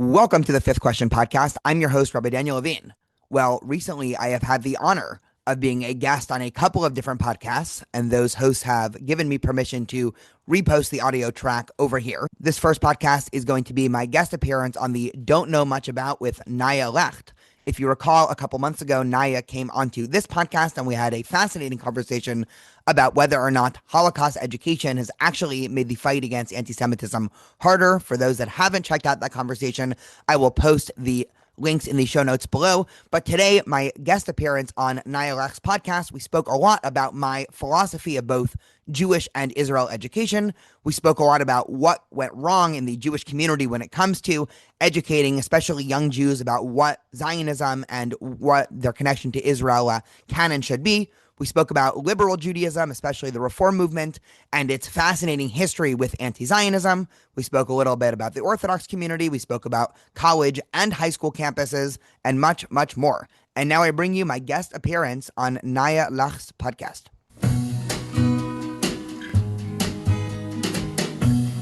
Welcome to the Fifth Question Podcast. I'm your host, Rabbi Daniel Levine. Well, recently I have had the honor of being a guest on a couple of different podcasts, and those hosts have given me permission to repost the audio track over here. This first podcast is going to be my guest appearance on the Don't Know Much About with Naya Lekht. If you recall, a couple months ago, Naya came onto this podcast and we had a fascinating conversation about whether or not Holocaust education has actually made the fight against anti-Semitism harder. For those that haven't checked out that conversation, I will post the links in the show notes below. But today, my guest appearance on Naya Lekht's podcast, we spoke a lot about my philosophy of both Jewish and Israel education. We spoke a lot about what went wrong in the Jewish community when it comes to educating, especially young Jews, about what Zionism and what their connection to Israel can and should be. We spoke about liberal Judaism, especially the Reform movement, and its fascinating history with anti-Zionism. We spoke a little bit about the Orthodox community. We spoke about college and high school campuses, and much, much more. And now I bring you my guest appearance on Naya Lekht's podcast.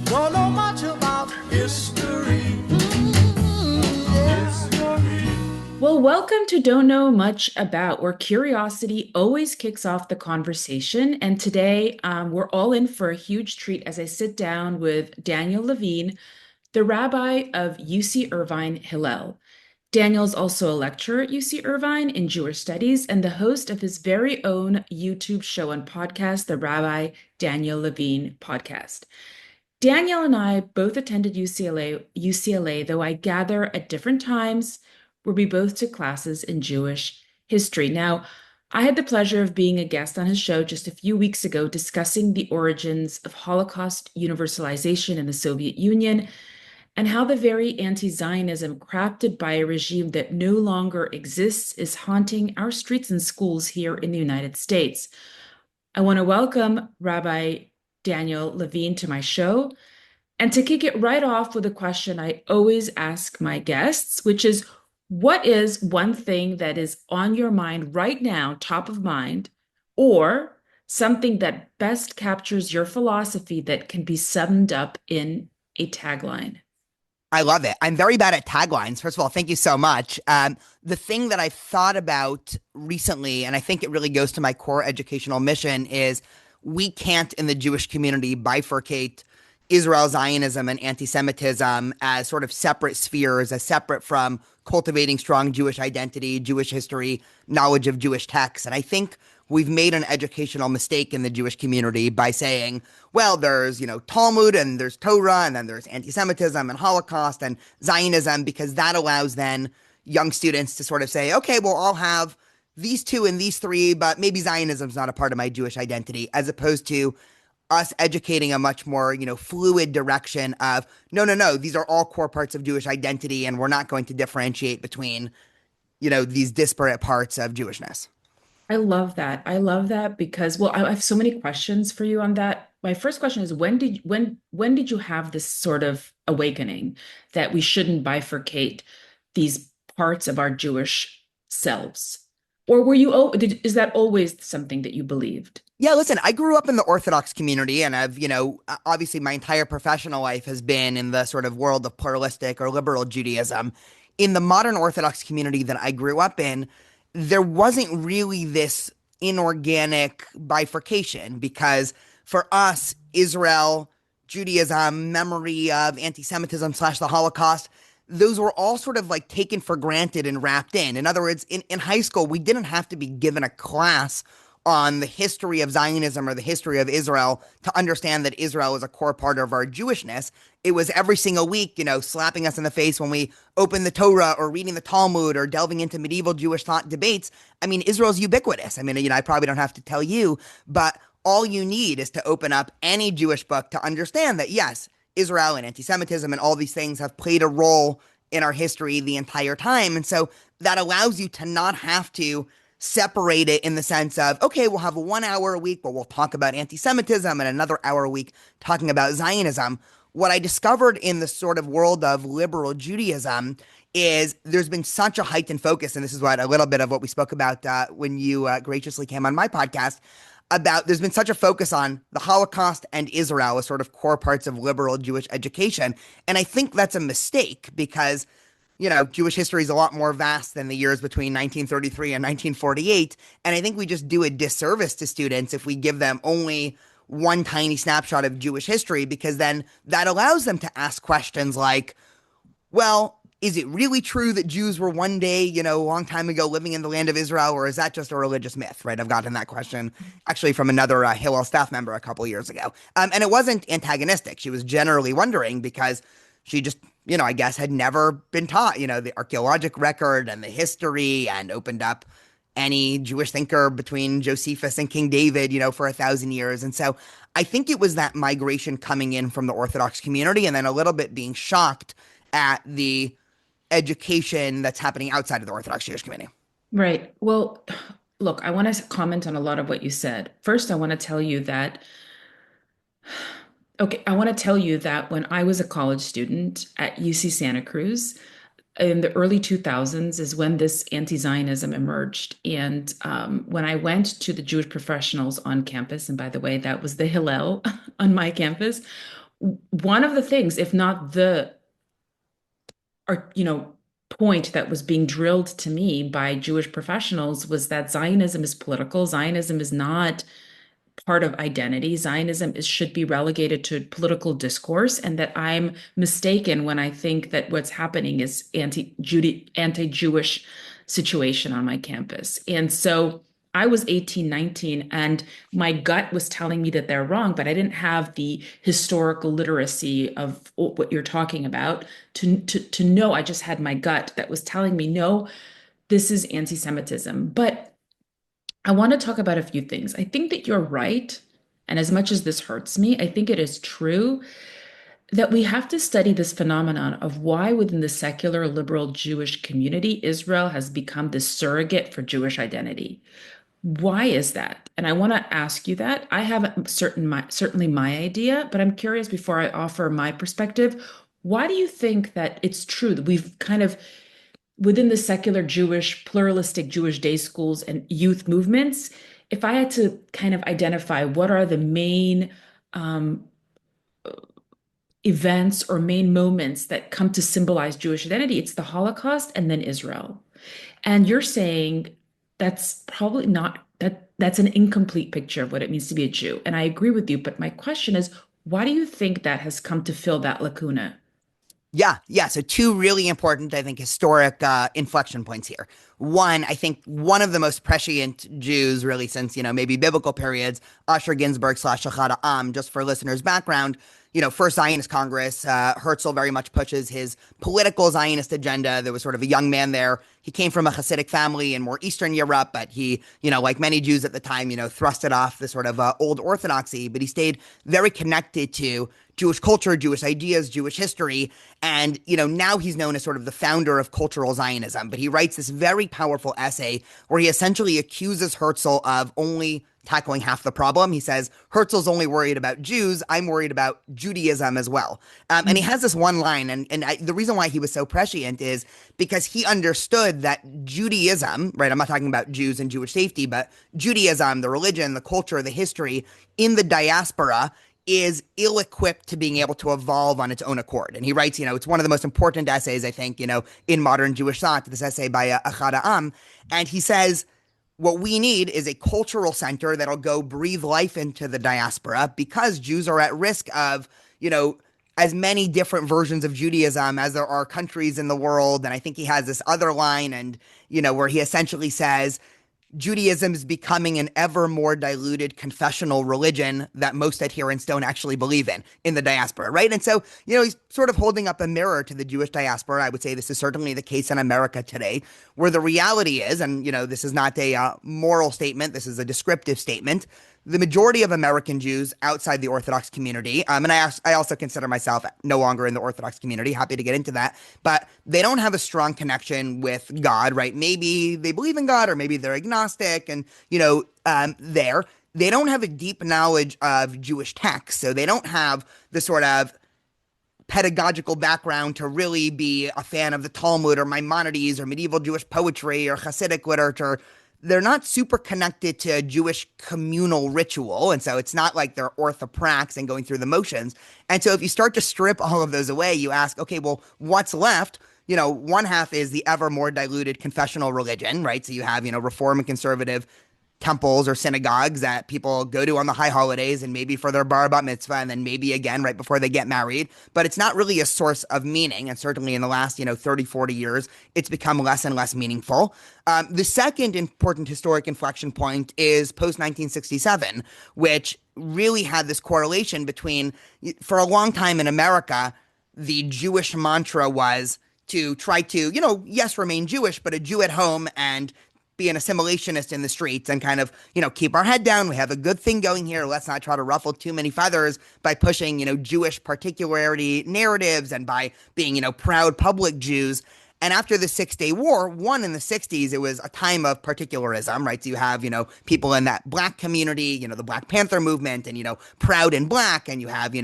Don't know much about history. Well, welcome to Don't Know Much About, where curiosity always kicks off the conversation. And today we're all in for a huge treat as I sit down with Daniel Levine, the rabbi of UC Irvine Hillel. Daniel is also a lecturer at UC Irvine in Jewish Studies and the host of his very own YouTube show and podcast, the Rabbi Daniel Levine Podcast. Daniel and I both attended UCLA, though I gather at different times, where we both took classes in Jewish history. Now, I had the pleasure of being a guest on his show just a few weeks ago discussing the origins of Holocaust universalization in the Soviet Union and how the very anti-Zionism crafted by a regime that no longer exists is haunting our streets and schools here in the United States. I want to welcome Rabbi Daniel Levine to my show, and to kick it right off with a question I always ask my guests, which is, what is one thing that is on your mind right now, top of mind, or something that best captures your philosophy that can be summed up in a tagline? I love it. I'm very bad at taglines. First of all, thank you so much. The thing that I've thought about recently, and I think it really goes to my core educational mission, is we can't in the Jewish community bifurcate Israel, Zionism, and anti-Semitism as sort of separate spheres, as separate from cultivating strong Jewish identity, Jewish history, knowledge of Jewish texts. And I think we've made an educational mistake in the Jewish community by saying, well, there's, Talmud and there's Torah and then there's anti-Semitism and Holocaust and Zionism, because that allows then young students to sort of say, okay, well, I'll have these two and these three, but maybe Zionism's not a part of my Jewish identity, as opposed to us educating a much more, fluid direction of, no, these are all core parts of Jewish identity, and we're not going to differentiate between, these disparate parts of Jewishness. I love that. I love that because, well, I have so many questions for you on that. My first question is, when did you have this sort of awakening that we shouldn't bifurcate these parts of our Jewish selves? Or is that always something that you believed? Yeah, listen, I grew up in the Orthodox community, and I've, obviously my entire professional life has been in the sort of world of pluralistic or liberal Judaism. In the modern Orthodox community that I grew up in, there wasn't really this inorganic bifurcation, because for us, Israel, Judaism, memory of anti-Semitism / the Holocaust, those were all sort of like taken for granted and wrapped in. In other words, in high school, we didn't have to be given a class on the history of Zionism or the history of Israel to understand that Israel is a core part of our Jewishness. It was every single week, slapping us in the face when we opened the Torah or reading the Talmud or delving into medieval Jewish thought debates. I mean, Israel's ubiquitous. I mean, I probably don't have to tell you, but all you need is to open up any Jewish book to understand that, yes, Israel and anti-Semitism and all these things have played a role in our history the entire time. And so that allows you to not have to separate it in the sense of, okay, we'll have 1 hour a week where we'll talk about anti-Semitism and another hour a week talking about Zionism. What I discovered in the sort of world of liberal Judaism is there's been such a heightened focus, and this is a little bit of what we spoke about when you graciously came on my podcast, about there's been such a focus on the Holocaust and Israel as sort of core parts of liberal Jewish education. And I think that's a mistake because, Jewish history is a lot more vast than the years between 1933 and 1948. And I think we just do a disservice to students if we give them only one tiny snapshot of Jewish history, because then that allows them to ask questions like, well, is it really true that Jews were one day, a long time ago living in the land of Israel, or is that just a religious myth, right? I've gotten that question actually from another Hillel staff member a couple years ago. And it wasn't antagonistic. She was generally wondering because she just, I guess had never been taught, the archaeologic record and the history and opened up any Jewish thinker between Josephus and King David, for 1,000 years. And so I think it was that migration coming in from the Orthodox community and then a little bit being shocked at the education that's happening outside of the Orthodox Jewish community. Right. Well, look, I want to comment on a lot of what you said. First, I want to tell you that, okay, I want to tell you that when I was a college student at UC Santa Cruz in the early 2000s is when this anti-Zionism emerged. And when I went to the Jewish professionals on campus, and by the way, that was the Hillel on my campus, one of the things, if not the or point that was being drilled to me by Jewish professionals was that Zionism is political. Zionism is not part of identity. Zionism should be relegated to political discourse, and that I'm mistaken when I think that what's happening is anti-Jewish situation on my campus. And so I was 18, 19, and my gut was telling me that they're wrong, but I didn't have the historical literacy of what you're talking about to know. I just had my gut that was telling me, no, this is anti-Semitism. But I want to talk about a few things. I think that you're right. And as much as this hurts me, I think it is true that we have to study this phenomenon of why within the secular liberal Jewish community, Israel has become this surrogate for Jewish identity. Why is that? And I want to ask you that. I have certainly my idea, but I'm curious before I offer my perspective, why do you think that it's true that we've kind of within the secular Jewish, pluralistic Jewish day schools and youth movements, if I had to kind of identify what are the main um, events or main moments that come to symbolize Jewish identity, it's the Holocaust and then Israel. And you're saying that's probably not that's an incomplete picture of what it means to be a Jew. And I agree with you, but my question is, why do you think that has come to fill that lacuna? Yeah, yeah. So two really important, I think, historic inflection points here. One, I think one of the most prescient Jews, really, since maybe biblical periods, Asher Ginsburg slash Shachad Am. Just for listeners' background, first Zionist Congress, Herzl very much pushes his political Zionist agenda. There was sort of a young man there. He came from a Hasidic family in more Eastern Europe, but he, like many Jews at the time, thrusted off the sort of old Orthodoxy. But he stayed very connected to Jewish culture, Jewish ideas, Jewish history. And, now he's known as sort of the founder of cultural Zionism. But he writes this very powerful essay where he essentially accuses Herzl of only tackling half the problem. He says, Herzl's only worried about Jews. I'm worried about Judaism as well. And he has this one line. The reason why he was so prescient is because he understood that Judaism, right? I'm not talking about Jews and Jewish safety, but Judaism, the religion, the culture, the history in the diaspora is ill-equipped to being able to evolve on its own accord. And he writes, it's one of the most important essays, I think, in modern Jewish thought, this essay by Achad Am. And he says, what we need is a cultural center that'll go breathe life into the diaspora because Jews are at risk of, as many different versions of Judaism as there are countries in the world. And I think he has this other line where he essentially says, Judaism is becoming an ever more diluted confessional religion that most adherents don't actually believe in the diaspora, right? And so, he's sort of holding up a mirror to the Jewish diaspora. I would say this is certainly the case in America today, where the reality is, and, this is not a moral statement, this is a descriptive statement. The majority of American Jews outside the Orthodox community, and I also consider myself no longer in the Orthodox community, happy to get into that, but they don't have a strong connection with God, right? Maybe they believe in God or maybe they're agnostic and, they don't have a deep knowledge of Jewish texts. So they don't have the sort of pedagogical background to really be a fan of the Talmud or Maimonides or medieval Jewish poetry or Hasidic literature. they're not super connected to Jewish communal ritual. And so it's not like they're orthoprax and going through the motions. And so if you start to strip all of those away, you ask, okay, well, what's left? One half is the ever more diluted confessional religion, right? So you have, reform and conservative temples or synagogues that people go to on the high holidays and maybe for their bar bat mitzvah and then maybe again right before they get married. But it's not really a source of meaning. And certainly in the last, 30, 40 years, it's become less and less meaningful. The second important historic inflection point is post 1967, which really had this correlation between, for a long time in America, the Jewish mantra was to try to, yes, remain Jewish, but a Jew at home and be an assimilationist in the streets and kind of, keep our head down. We have a good thing going here. Let's not try to ruffle too many feathers by pushing, Jewish particularity narratives and by being, proud public Jews. And after the Six-Day War, in the 60s, it was a time of particularism, right? So you have, people in that black community, the Black Panther movement and, proud and black. And you have,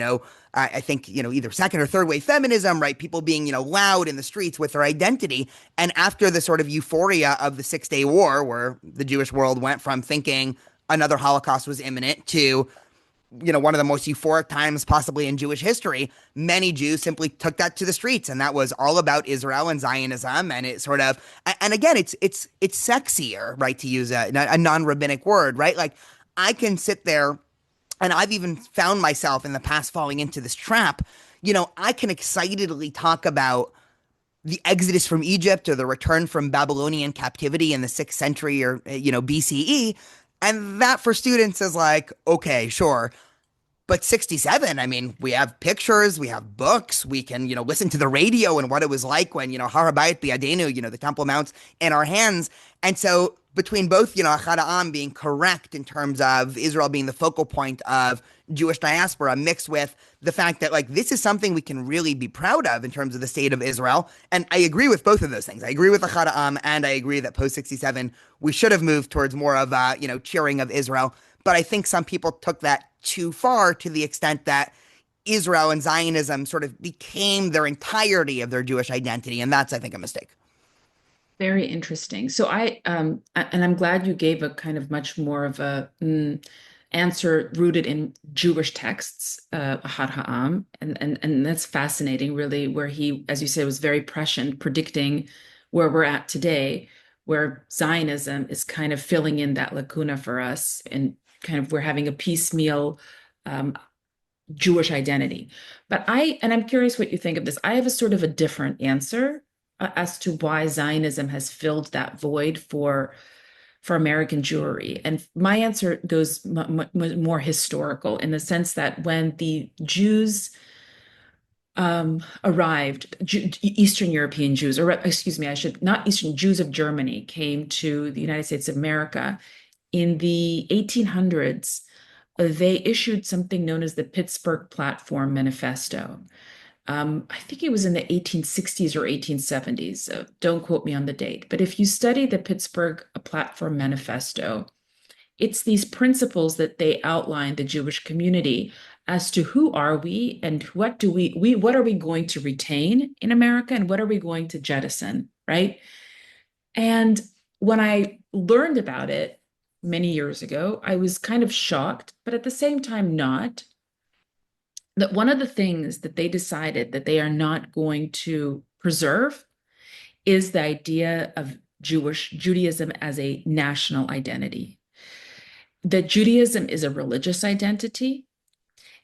I think, either second or third wave feminism, right? People being, loud in the streets with their identity. And after the sort of euphoria of the Six-Day War, where the Jewish world went from thinking another Holocaust was imminent to, one of the most euphoric times possibly in Jewish history, many Jews simply took that to the streets. And that was all about Israel and Zionism. And it sort of, and again, it's sexier, right? To use a non-rabbinic word, right? Like I can sit there and I've even found myself in the past falling into this trap. I can excitedly talk about the exodus from Egypt or the return from Babylonian captivity in the 6th century or, BCE. And that for students is like, okay, sure. But 67, I mean, we have pictures, we have books, we can, listen to the radio and what it was like when, Har HaBayit B'Yadenu, the Temple Mounts in our hands. And so between both, Achad Ha'am being correct in terms of Israel being the focal point of Jewish diaspora mixed with the fact that like this is something we can really be proud of in terms of the state of Israel. And I agree with both of those things. I agree with Achad Ha'am and I agree that post 67, we should have moved towards more of, cheering of Israel. But I think some people took that too far to the extent that Israel and Zionism sort of became their entirety of their Jewish identity. And that's, I think, a mistake. Very interesting. So and I'm glad you gave a kind of much more of a answer rooted in Jewish texts, Ahad Ha'am, and that's fascinating, really, where he, as you said, was very prescient, predicting where we're at today, where Zionism is kind of filling in that lacuna for us, and kind of we're having a piecemeal Jewish identity. But I'm curious what you think of this. I have a sort of a different answer as to why Zionism has filled that void for American Jewry. And my answer goes more historical in the sense that when the Jews arrived, Eastern European Jews, or excuse me, not Eastern Jews of Germany came to the United States of America in the 1800s. They issued something known as the Pittsburgh Platform Manifesto. I think it was in the 1860s or 1870s. Don't quote me on the date. But if you study the Pittsburgh Platform Manifesto, it's these principles that they outline the Jewish community as to who are we and what do what are we going to retain in America and what are we going to jettison, right? And when I learned about it many years ago, I was kind of shocked, but at the same time not, that one of the things that they decided that they are not going to preserve is the idea of Judaism as a national identity. That Judaism is a religious identity,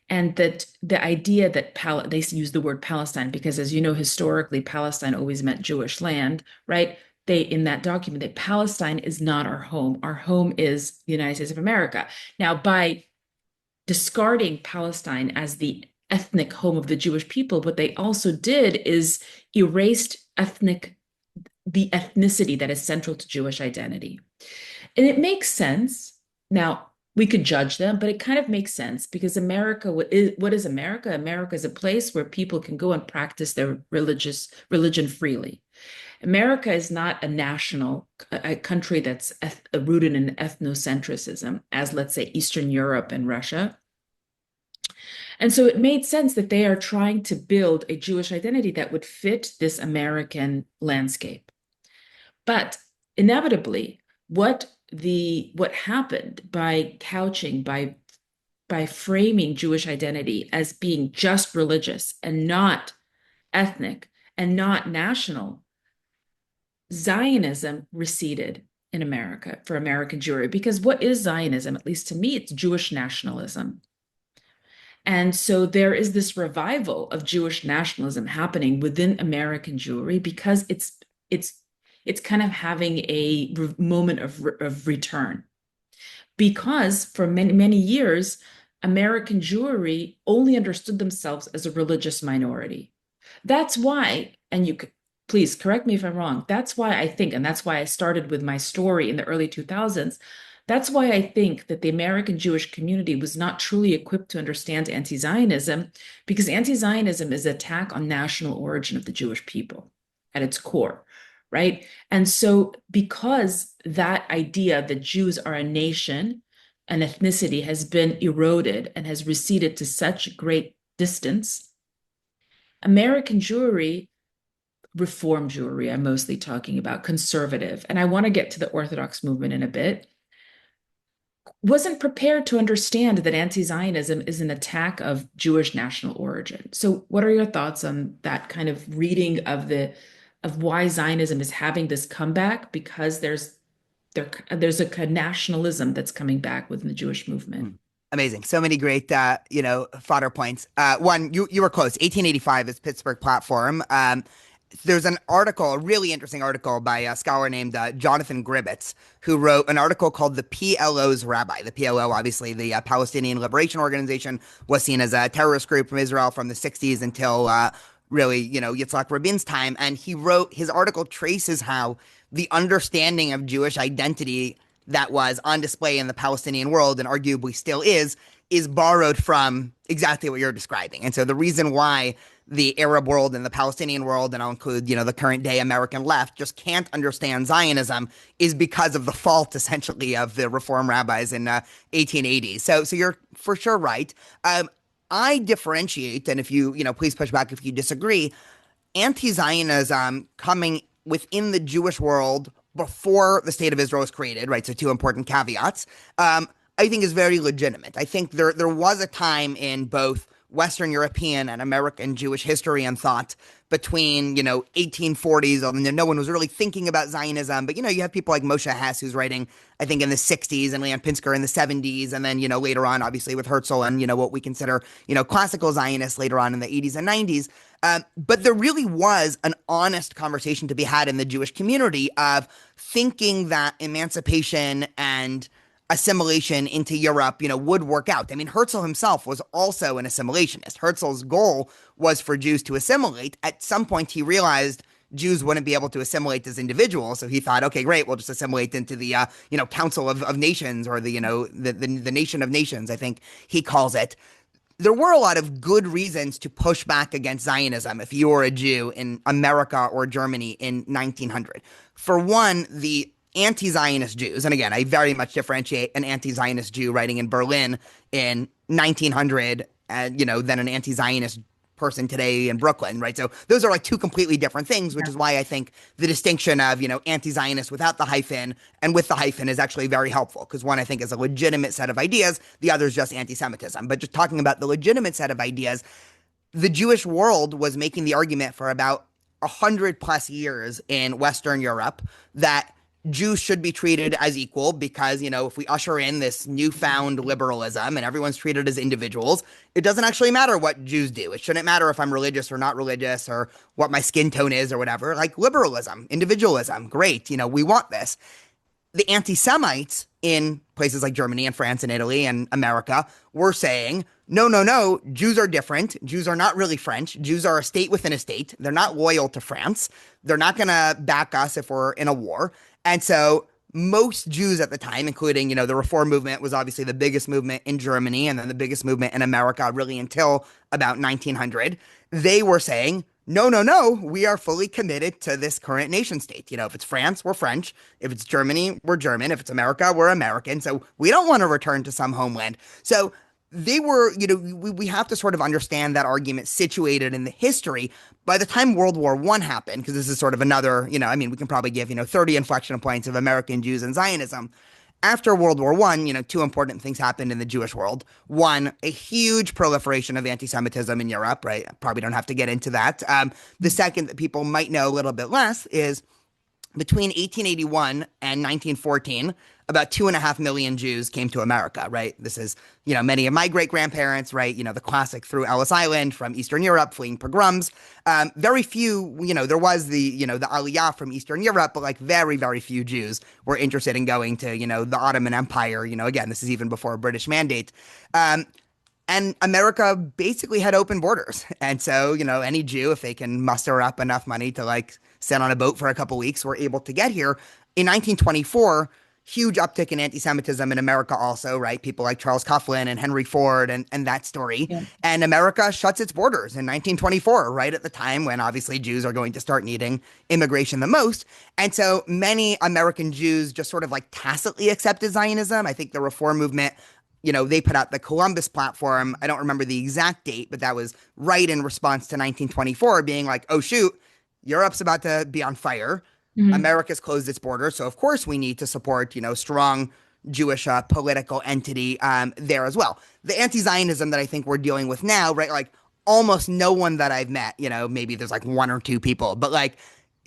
and that the idea that they use the word Palestine because, as you know, historically, Palestine always meant Jewish land, right? They, in that document, that Palestine is not our home. Our home is the United States of America. Now, by discarding Palestine as the ethnic home of the Jewish people, what they also did is erased the ethnicity that is central to Jewish identity. And it makes sense. Now, we could judge them, but it kind of makes sense because America, what is America? America is a place where people can go and practice their religion freely. America is not a country that's rooted in ethnocentrism, as let's say Eastern Europe and Russia. And so it made sense that they are trying to build a Jewish identity that would fit this American landscape. But inevitably, what the what happened by couching, by framing Jewish identity as being just religious and not ethnic and not national, Zionism receded in America for American Jewry. Because what is Zionism? At least to me, it's Jewish nationalism. And so there is this revival of Jewish nationalism happening within American Jewry because it's it's kind of having a moment of return. Because for many years, American Jewry only understood themselves as a religious minority. That's why, and you could please correct me if I'm wrong, that's why I think, and that's why I started with my story in the early 2000s. That's why I think that the American Jewish community was not truly equipped to understand anti-Zionism, because anti-Zionism is an attack on national origin of the Jewish people at its core, right? And so, because that idea that Jews are a nation, an ethnicity has been eroded and has receded to such great distance, American Jewry, Reform Jewry, I'm mostly talking about conservative, and I want to get to the Orthodox movement in a bit, wasn't prepared to understand that anti-Zionism is an attack of Jewish national origin. So what are your thoughts on that kind of reading of why Zionism is having this comeback? Because there's a nationalism that's coming back within the Jewish movement. Amazing. So many great, fodder points. One, you were close. 1885 is Pittsburgh Platform. There's an article, a really interesting article by a scholar named Jonathan Gribbetz, who wrote an article called The PLO's Rabbi. The PLO, obviously, the Palestinian Liberation Organization, was seen as a terrorist group from Israel from the 60s until really, Yitzhak Rabin's time. And he wrote, his article traces how the understanding of Jewish identity that was on display in the Palestinian world and arguably still is borrowed from exactly what you're describing. And so the reason why the Arab world and the Palestinian world, and I'll include, the current day American left, just can't understand Zionism is because of the fault, essentially, of the Reform rabbis in 1880. So you're for sure right. I differentiate, and if please push back if you disagree, anti-Zionism coming within the Jewish world before the state of Israel was created, right? So two important caveats, I think is very legitimate. I think there was a time in both Western European and American Jewish history and thought between, 1840s, and no one was really thinking about Zionism. But, you have people like Moshe Hess, who's writing, I think, in the 60s, and Leon Pinsker in the 70s. And then, later on, obviously, with Herzl and, what we consider, classical Zionists later on in the 80s and 90s. But there really was an honest conversation to be had in the Jewish community of thinking that emancipation and assimilation into Europe, would work out. I mean, Herzl himself was also an assimilationist. Herzl's goal was for Jews to assimilate. At some point, he realized Jews wouldn't be able to assimilate as individuals. So he thought, okay, great, we'll just assimilate into the, Council of Nations, or the, the Nation of Nations, I think he calls it. There were a lot of good reasons to push back against Zionism if you were a Jew in America or Germany in 1900. For one, the anti-Zionist Jews, and again, I very much differentiate an anti-Zionist Jew writing in Berlin in 1900, than an anti-Zionist person today in Brooklyn, right? So those are like two completely different things, which is why I think the distinction of, anti-Zionist without the hyphen and with the hyphen is actually very helpful, because one, I think, is a legitimate set of ideas. The other is just anti-Semitism. But just talking about the legitimate set of ideas, the Jewish world was making the argument for about 100+ years in Western Europe that Jews should be treated as equal because, if we usher in this newfound liberalism and everyone's treated as individuals, it doesn't actually matter what Jews do. It shouldn't matter if I'm religious or not religious or what my skin tone is or whatever. Like liberalism, individualism, great. We want this. The anti-Semites in places like Germany and France and Italy and America were saying, no, Jews are different. Jews are not really French. Jews are a state within a state. They're not loyal to France. They're not going to back us if we're in a war. And so most Jews at the time, including, the Reform movement was obviously the biggest movement in Germany and then the biggest movement in America really until about 1900, they were saying, no, we are fully committed to this current nation state. If it's France, we're French. If it's Germany, we're German. If it's America, we're American. So we don't want to return to some homeland. So they were, we have to sort of understand that argument situated in the history. By the time World War I happened, because this is sort of another, we can probably give, 30 inflection points of American Jews and Zionism. After World War I, two important things happened in the Jewish world. One, a huge proliferation of anti-Semitism in Europe, right? Probably don't have to get into that. The second that people might know a little bit less is between 1881 and 1914, about 2.5 million Jews came to America, right? This is, many of my great grandparents, right? The classic through Ellis Island from Eastern Europe, fleeing pogroms. Very few, there was the Aliyah from Eastern Europe, but like very, very few Jews were interested in going to, the Ottoman Empire. Again, this is even before a British mandate. Um, and America basically had open borders. And so, any Jew, if they can muster up enough money to like sit on a boat for a couple weeks, were able to get here. In 1924, huge uptick in anti-Semitism in America also, right? People like Charles Coughlin and Henry Ford and that story. Yeah. And America shuts its borders in 1924, right at the time when obviously Jews are going to start needing immigration the most. And so many American Jews just sort of like tacitly accepted Zionism. I think the reform movement, they put out the Columbus platform. I don't remember the exact date, but that was right in response to 1924 being like, oh, shoot, Europe's about to be on fire. Mhm. America's closed its borders. So, of course, we need to support, strong Jewish political entity there as well. The anti-Zionism that I think we're dealing with now, right? Like almost no one that I've met, maybe there's like one or two people, but like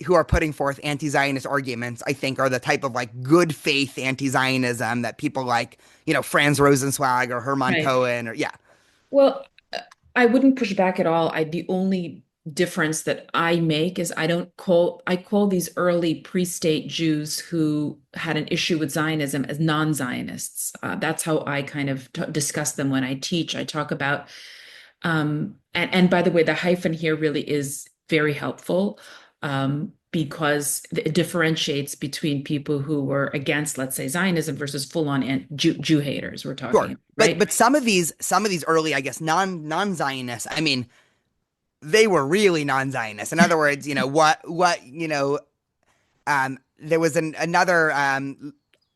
who are putting forth anti-Zionist arguments, I think are the type of like good faith anti-Zionism that people like, Franz Rosenzweig or Hermann Right. Cohen or yeah, Well, I wouldn't push back at all. The only difference that I make is I call these early pre-state Jews who had an issue with Zionism as non-Zionists. That's how I kind of discuss them when I teach. I talk about, and by the way, the hyphen here really is very helpful. Because it differentiates between people who were against, let's say, Zionism versus full-on Jew haters. We're sure. talking, But right? but some of these early, I guess, non-Zionists, I mean, they were really non-Zionist. In other words, there was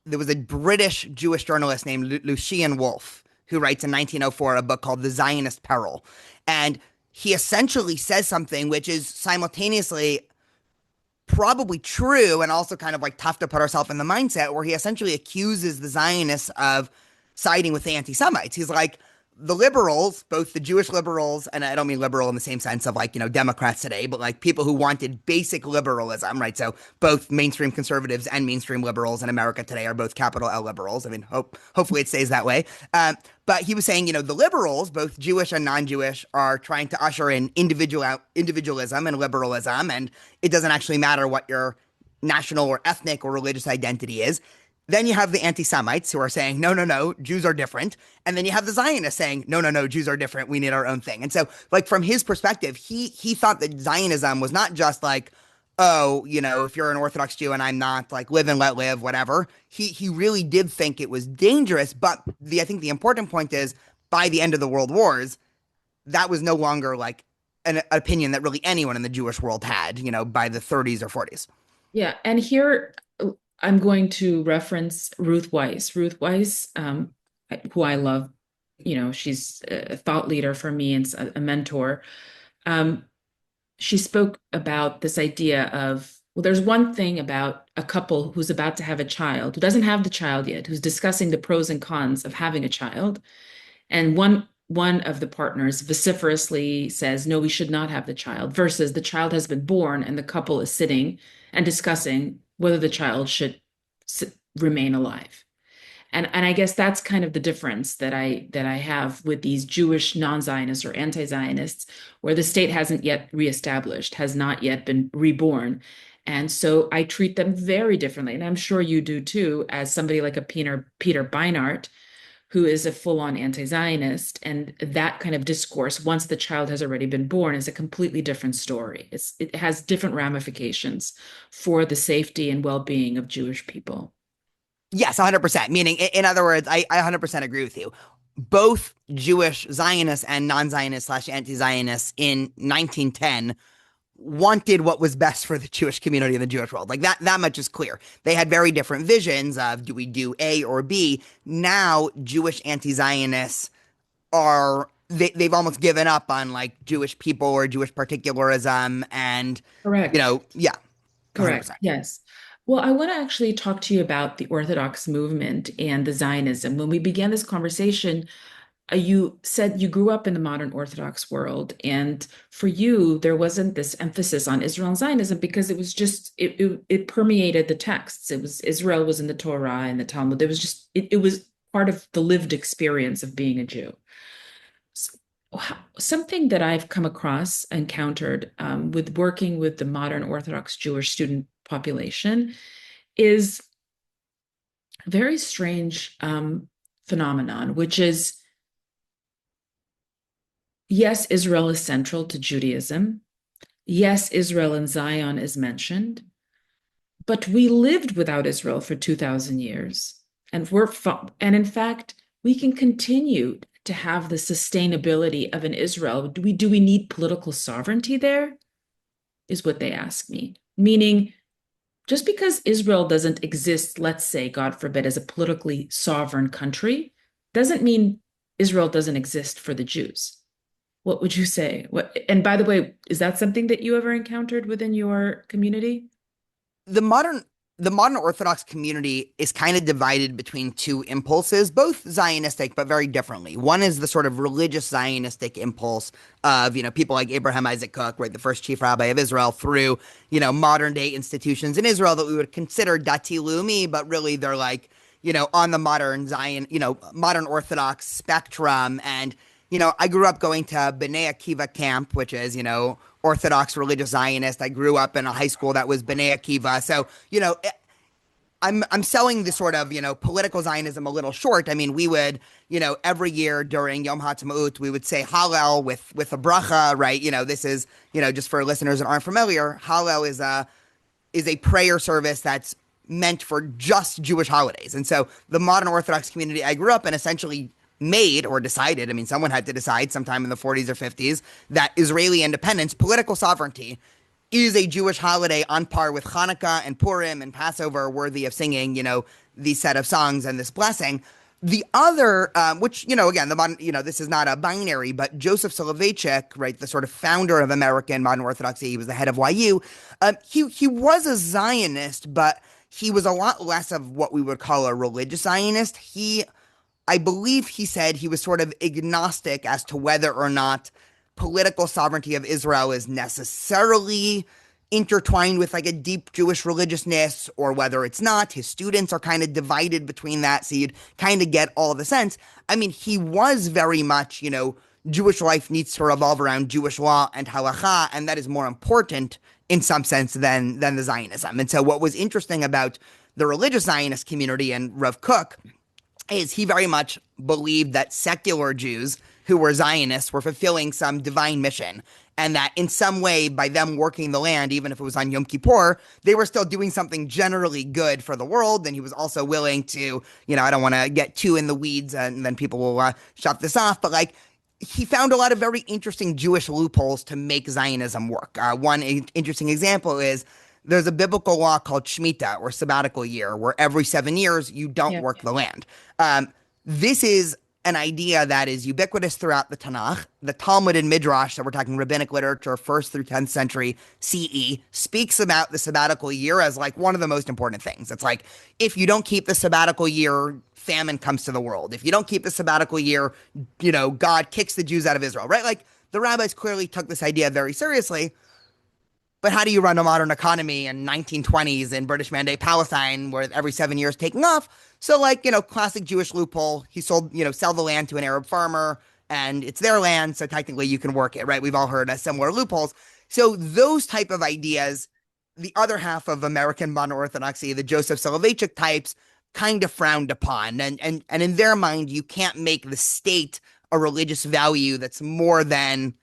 there was a British Jewish journalist named Lucian Wolff who writes in 1904 a book called The Zionist Peril. And he essentially says something which is simultaneously probably true and also kind of like tough to put ourselves in the mindset where he essentially accuses the Zionists of siding with the anti-Semites. He's like, the liberals, both the Jewish liberals, and I don't mean liberal in the same sense of like, Democrats today, but like people who wanted basic liberalism, right? So both mainstream conservatives and mainstream liberals in America today are both capital L liberals. I mean, hopefully it stays that way. But he was saying, the liberals, both Jewish and non-Jewish, are trying to usher in individualism and liberalism, and it doesn't actually matter what your national or ethnic or religious identity is. Then you have the anti-Semites who are saying, no, no, no, Jews are different. And then you have the Zionists saying, no, no, no, Jews are different. We need our own thing. And so, like, from his perspective, he thought that Zionism was not just like, oh, if you're an Orthodox Jew and I'm not, like, live and let live, whatever. He really did think it was dangerous. But I think the important point is, by the end of the World Wars, that was no longer like an opinion that really anyone in the Jewish world had, by the 30s or 40s. Yeah, and here I'm going to reference Ruth Weiss. Ruth Weiss, who I love, she's a thought leader for me and a mentor. Um, she spoke about this idea of, well, there's one thing about a couple who's about to have a child, who doesn't have the child yet, who's discussing the pros and cons of having a child. And one of the partners vociferously says, no, we should not have the child, versus the child has been born and the couple is sitting and discussing whether the child should remain alive. And I guess that's kind of the difference that I have with these Jewish non-Zionists or anti-Zionists, where the state hasn't yet reestablished, has not yet been reborn. And so I treat them very differently. And I'm sure you do too, as somebody like a Peter Beinart, who is a full-on anti-Zionist, and that kind of discourse, once the child has already been born, is a completely different story. It has different ramifications for the safety and well-being of Jewish people. Yes, 100%. Meaning, in other words, I 100% agree with you. Both Jewish Zionists and non-Zionists slash anti-Zionists in 1910 wanted what was best for the Jewish community in the Jewish world. Like that much is clear. They had very different visions of, do we do A or B? Now Jewish anti-Zionists they've almost given up on like Jewish people or Jewish particularism and Correct. yeah, Correct. 100%. Yes. Well, I want to actually talk to you about the Orthodox movement and the Zionism. When we began this conversation, you said you grew up in the modern Orthodox world, and for you, there wasn't this emphasis on Israel and Zionism because it was just it permeated the texts. It was Israel was in the Torah and the Talmud. There was just it was part of the lived experience of being a Jew. Something that I've come across, encountered with working with the modern Orthodox Jewish student population is a very strange phenomenon, which is yes, Israel is central to Judaism. Yes, Israel and Zion is mentioned, but we lived without Israel for 2,000 years. And in fact, we can continue to have the sustainability of an Israel. Do we need political sovereignty there? Is what they ask me. Meaning, just because Israel doesn't exist, let's say, God forbid, as a politically sovereign country, doesn't mean Israel doesn't exist for the Jews. What would you say? And by the way, is that something that you ever encountered within your community? the modern the modern Orthodox community is kind of divided between two impulses, both Zionistic but very differently. One is the sort of religious Zionistic impulse of, people like Abraham Isaac Kook, right, the first chief rabbi of Israel, through, modern day institutions in Israel that we would consider dati leumi, but really they're like, on the modern Zion, modern Orthodox spectrum. And, I grew up going to B'nai Akiva camp, which is, Orthodox religious Zionist. I grew up in a high school that was B'nai Akiva. So, I'm selling the sort of, political Zionism a little short. I mean, we would, every year during Yom HaTzmaut, we would say Hallel with a bracha, right? This is, just for listeners that aren't familiar, Hallel is a prayer service that's meant for just Jewish holidays. And so the modern Orthodox community I grew up in essentially made or decided, I mean, someone had to decide sometime in the 40s or 50s, that Israeli independence, political sovereignty, is a Jewish holiday on par with Hanukkah and Purim and Passover, worthy of singing, these set of songs and this blessing. The other, which, again, the modern, this is not a binary, but Joseph Soloveitchik, right, the sort of founder of American modern Orthodoxy, he was the head of YU. He was a Zionist, but he was a lot less of what we would call a religious Zionist. I believe he said he was sort of agnostic as to whether or not political sovereignty of Israel is necessarily intertwined with like a deep Jewish religiousness or whether it's not. His students are kind of divided between that. So you'd kind of get all the sense. I mean, he was very much, Jewish life needs to revolve around Jewish law and halacha, and that is more important in some sense than the Zionism. And so what was interesting about the religious Zionist community and Rav Kook is he very much believed that secular Jews who were Zionists were fulfilling some divine mission, and that in some way, by them working the land, even if it was on Yom Kippur, they were still doing something generally good for the world. And he was also willing to, I don't want to get too in the weeds and then people will shut this off, but like, he found a lot of very interesting Jewish loopholes to make Zionism work. One interesting example is there's a biblical law called Shemitah, or sabbatical year, where every 7 years you don't work the land. This is an idea that is ubiquitous throughout the Tanakh. The Talmud and Midrash, that we're talking rabbinic literature, 1st through 10th century CE, speaks about the sabbatical year as like one of the most important things. It's like, if you don't keep the sabbatical year, famine comes to the world. If you don't keep the sabbatical year, God kicks the Jews out of Israel, right? Like, the rabbis clearly took this idea very seriously. But how do you run a modern economy in 1920s in British Mandate Palestine, where every 7 years taking off? So, like, classic Jewish loophole. He sold, sell the land to an Arab farmer, and it's their land, so technically you can work it, right? We've all heard of similar loopholes. So those type of ideas, the other half of American modern Orthodoxy, the Joseph Soloveitchik types, kind of frowned upon. And in their mind, you can't make the state a religious value that's more than,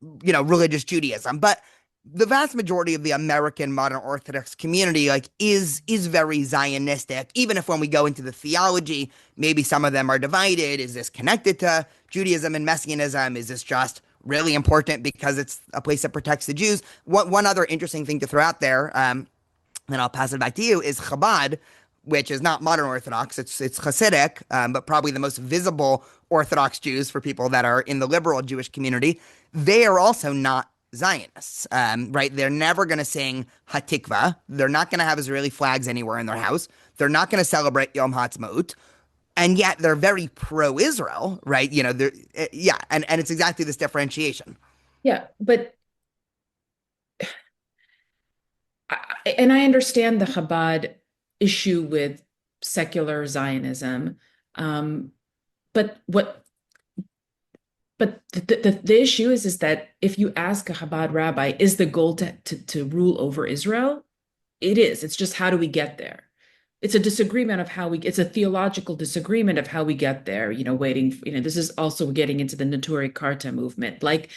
religious Judaism. But the vast majority of the American modern Orthodox community, like, is very Zionistic. Even if when we go into the theology, maybe some of them are divided. Is this connected to Judaism and Messianism? Is this just really important because it's a place that protects the Jews? One other interesting thing to throw out there, then I'll pass it back to you, is Chabad, which is not modern Orthodox. It's Hasidic, but probably the most visible Orthodox Jews for people that are in the liberal Jewish community. They are also not Zionists, right? They're never going to sing Hatikva. They're not going to have Israeli flags anywhere in their house. They're not going to celebrate Yom Ha'atzmaut. And yet they're very pro-Israel, right? Yeah, and it's exactly this differentiation. Yeah, but and I understand the Chabad issue with secular Zionism, um, but what but the issue is that if you ask a Chabad rabbi, is the goal to rule over Israel? It is. It's just how do we get there? It's a disagreement of how we, it's a theological disagreement of how we get there, waiting, this is also getting into the Neturei Karta movement. Like,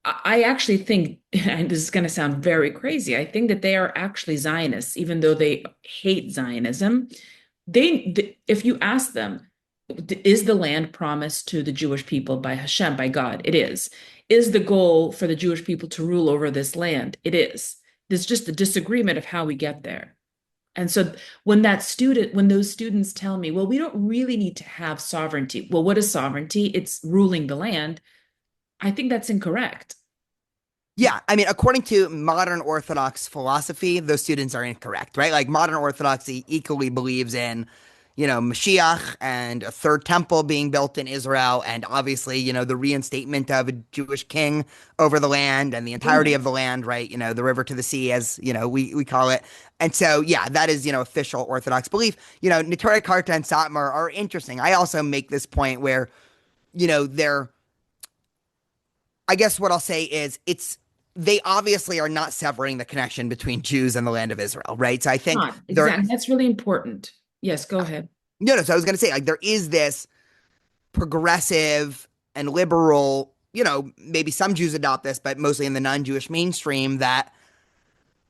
I actually think, and this is going to sound very crazy, I think that they are actually Zionists, even though they hate Zionism. If you ask them, is the land promised to the Jewish people by Hashem, by God? It is. Is the goal for the Jewish people to rule over this land? It is. There's just a disagreement of how we get there. And so when those students tell me, well, we don't really need to have sovereignty. Well, what is sovereignty? It's ruling the land. I think that's incorrect. Yeah, I mean, according to modern Orthodox philosophy, those students are incorrect, right? Like modern Orthodoxy equally believes in, Mashiach and a third temple being built in Israel, and obviously, the reinstatement of a Jewish king over the land and the entirety Yeah. of the land, right? The river to the sea, as we call it. And so, yeah, that is, official Orthodox belief. Neturei Karta and Satmar are interesting. I also make this point where, they're I guess what I'll say is they obviously are not severing the connection between Jews and the land of Israel, right? So I think Not there, exactly. That's really important. Yes, go ahead. no. So I was going to say, like, there is this progressive and liberal, maybe some Jews adopt this, but mostly in the non-Jewish mainstream, that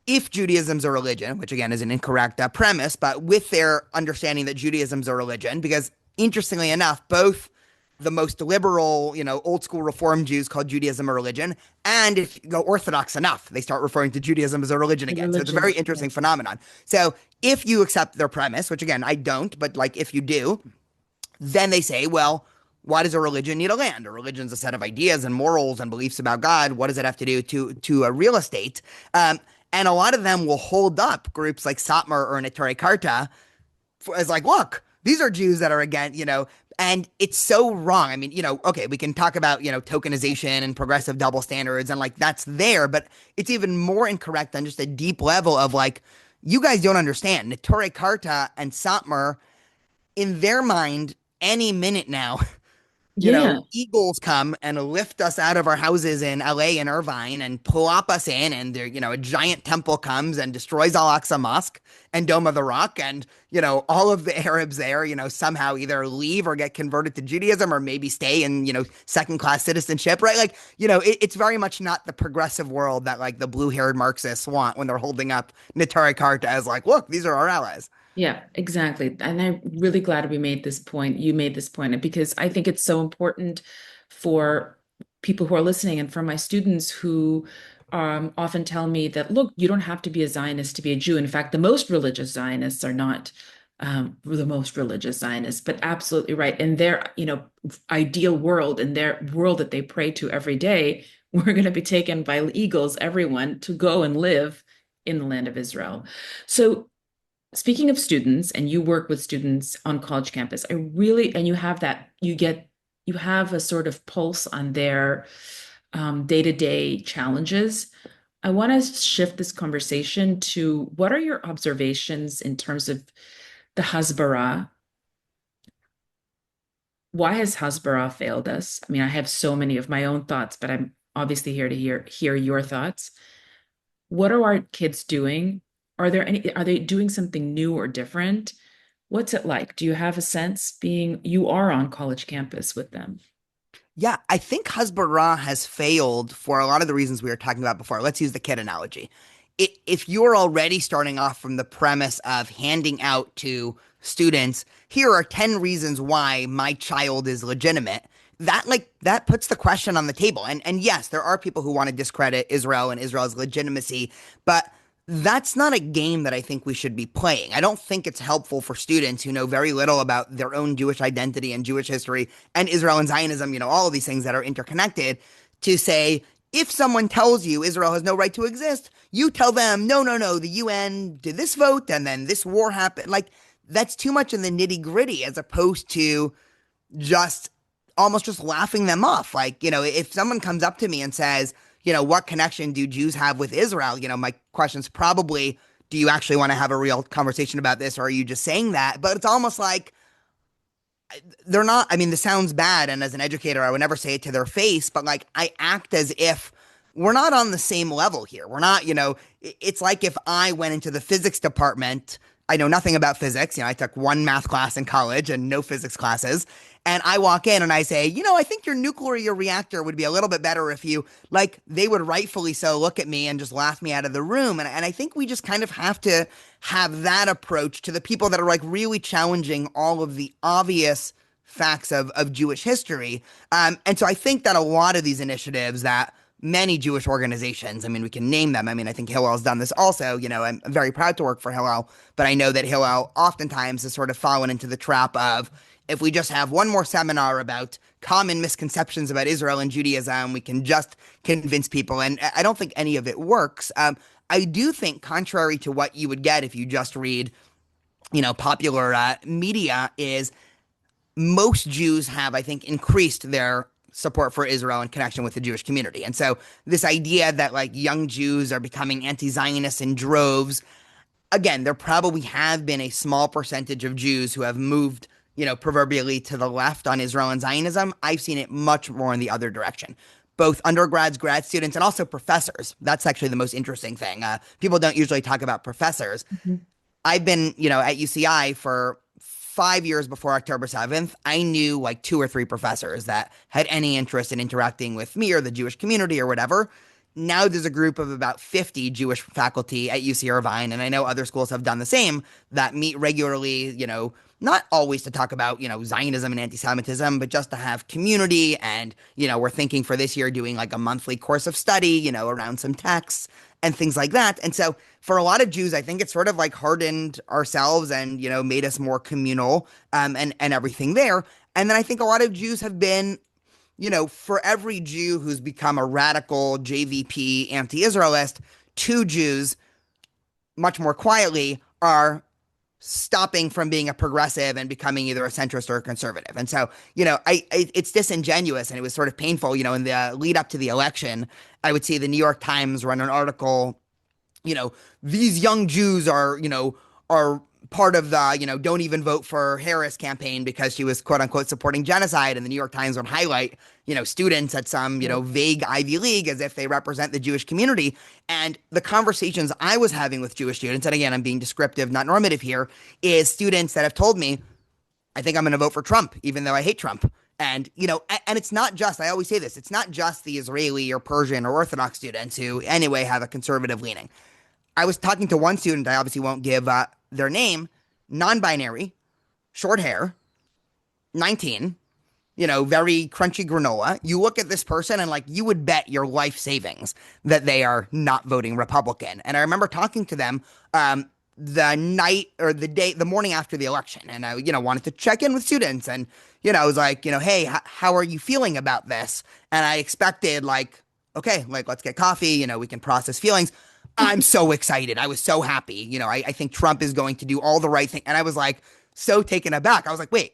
if Judaism's a religion, which again is an incorrect premise, but with their understanding that Judaism's a religion, because interestingly enough, both the most liberal, old school Reform Jews call Judaism a religion, and if you go Orthodox enough, they start referring to Judaism as a religion The again. So it's a very religion. interesting Yes. phenomenon. So if you accept their premise, which again I don't, but like if you do, then they say, well, why does a religion need a land? A religion's a set of ideas and morals and beliefs about God. What does it have to do to a real estate? And a lot of them will hold up groups like Satmar or Neturei Karta as like, look, these are Jews that are again, and it's so wrong. I mean, okay, we can talk about, tokenization and progressive double standards and like that's there, but it's even more incorrect on just a deep level of like, you guys don't understand. Neturei Karta and Satmar, in their mind, any minute now, Yeah. eagles come and lift us out of our houses in LA and Irvine and plop us in, and there, a giant temple comes and destroys Al Aqsa Mosque and Dome of the Rock, and all of the Arabs there, somehow either leave or get converted to Judaism or maybe stay in, second class citizenship, right? Like, it's very much not the progressive world that like the blue haired Marxists want when they're holding up Neturei Karta as like, look, these are our allies. Yeah, exactly. And I'm really glad we made this point. You made this point because I think it's so important for people who are listening and for my students who often tell me that, look, you don't have to be a Zionist to be a Jew. In fact, the most religious Zionists are not the most religious Zionists, but absolutely right. In their, ideal world, in their world that they pray to every day, we're going to be taken by eagles, everyone, to go and live in the land of Israel. So speaking of students, and you work with students on college campus, and you have a sort of pulse on their day-to-day challenges. I want to shift this conversation to what are your observations in terms of the Hasbara? Why has Hasbara failed us? I mean, I have so many of my own thoughts, but I'm obviously here to hear your thoughts. What are our kids doing? Are they doing something new or different? What's it like? Do you have a sense being you are on college campus with them? Yeah, I think Hasbara has failed for a lot of the reasons we were talking about before. Let's use the kid analogy. If you're already starting off from the premise of handing out to students, here are 10 reasons why my child is legitimate, that puts the question on the table. And yes, there are people who want to discredit Israel and Israel's legitimacy, but that's not a game that I think we should be playing. I don't think it's helpful for students who know very little about their own Jewish identity and Jewish history and Israel and Zionism, all of these things that are interconnected, to say, if someone tells you Israel has no right to exist, you tell them, no, no, no, the UN did this vote and then this war happened. Like, that's too much in the nitty gritty as opposed to just almost just laughing them off. Like, if someone comes up to me and says, what connection do Jews have with Israel? My question's probably, do you actually want to have a real conversation about this, or are you just saying that? But it's almost like they're not. I mean, this sounds bad, and as an educator, I would never say it to their face, but like I act as if we're not on the same level here. We're not, it's like if I went into the physics department. I know nothing about physics. I took one math class in college and no physics classes. And I walk in and I say, I think your nuclear reactor would be a little bit better if you, like, they would rightfully so look at me and just laugh me out of the room. And I think we just kind of have to have that approach to the people that are like really challenging all of the obvious facts of Jewish history. And so I think that a lot of these initiatives that many Jewish organizations, I mean, we can name them. I mean, I think Hillel's done this also. I'm very proud to work for Hillel, but I know that Hillel oftentimes has sort of fallen into the trap of, if we just have one more seminar about common misconceptions about Israel and Judaism, we can just convince people. And I don't think any of it works. I do think, contrary to what you would get if you just read, popular media, is most Jews have, I think, increased their support for Israel in connection with the Jewish community. And so this idea that like young Jews are becoming anti-Zionists in droves, again, there probably have been a small percentage of Jews who have moved, proverbially to the left on Israel and Zionism. I've seen it much more in the other direction. Both undergrads, grad students, and also professors. That's actually the most interesting thing. People don't usually talk about professors. Mhm. I've been, at UCI for 5 years before October 7th. I knew like two or three professors that had any interest in interacting with me or the Jewish community or whatever. Now there's a group of about 50 Jewish faculty at UC Irvine, and I know other schools have done the same, that meet regularly, not always to talk about, Zionism and anti-Semitism, but just to have community. And, we're thinking for this year doing like a monthly course of study, around some texts and things like that. And so for a lot of Jews, I think it's sort of like hardened ourselves and, made us more communal, and everything there. And then I think a lot of Jews have been, for every Jew who's become a radical JVP anti-Israelist, two Jews, much more quietly, are stopping from being a progressive and becoming either a centrist or a conservative. And so, it's disingenuous, and it was sort of painful, in the lead up to the election. I would see the New York Times run an article, these young Jews are part of the, don't even vote for Harris campaign because she was quote unquote supporting genocide. And the New York Times would highlight, students at some, vague Ivy League as if they represent the Jewish community. And the conversations I was having with Jewish students, and again, I'm being descriptive, not normative here, is students that have told me, I think I'm going to vote for Trump, even though I hate Trump. And, and it's not just, I always say this, it's not just the Israeli or Persian or Orthodox students who anyway have a conservative leaning. I was talking to one student, I obviously won't give their name, non-binary, short hair, 19, very crunchy granola. You look at this person and like you would bet your life savings that they are not voting Republican. And I remember talking to them the night or the morning after the election. And I, wanted to check in with students. And, I was like, hey, how are you feeling about this? And I expected like, okay, like let's get coffee, we can process feelings. I'm so excited. I was so happy. I think Trump is going to do all the right thing. And I was like, so taken aback. I was like, wait,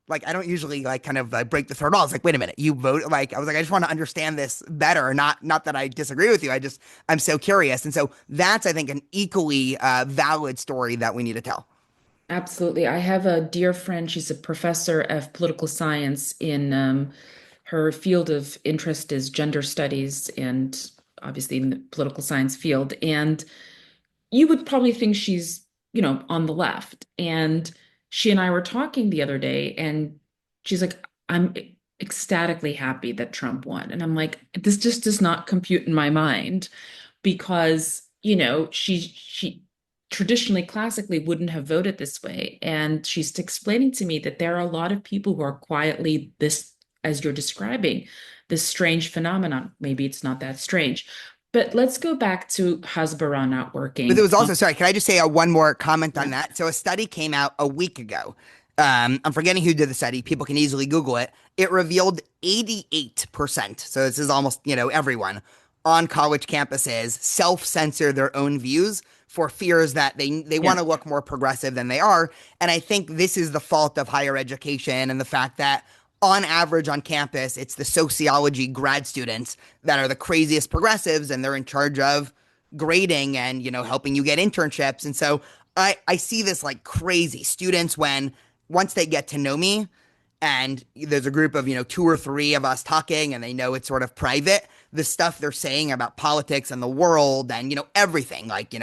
like, I don't usually like kind of break the third wall. I was like, wait a minute, you vote. Like, I was like, I just want to understand this better. Not that I disagree with you. I'm so curious. And so that's, I think, an equally valid story that we need to tell. Absolutely. I have a dear friend. She's a professor of political science in her field of interest is gender studies and obviously in the political science field. And you would probably think she's, on the left. And she and I were talking the other day, and she's like, I'm ecstatically happy that Trump won. And I'm like, this just does not compute in my mind because, she traditionally, classically wouldn't have voted this way. And she's explaining to me that there are a lot of people who are quietly this, as you're describing, this strange phenomenon. Maybe it's not that strange. But let's go back to Hasbara not But there working. was also, sorry, can I just say one more comment on that? So a study came out a week ago, I'm forgetting who did the study. People can easily Google it. It revealed 88%. So this is almost, everyone on college campuses self-censor their own views for fears that they Yeah. want to look more progressive than they are. And I think this is the fault of higher education and the fact that on average on campus, it's the sociology grad students that are the craziest progressives and they're in charge of grading and, helping you get internships. And so I see this like crazy students when once they get to know me and there's a group of, two or three of us talking and they know it's sort of private, the stuff they're saying about politics and the world and, everything like,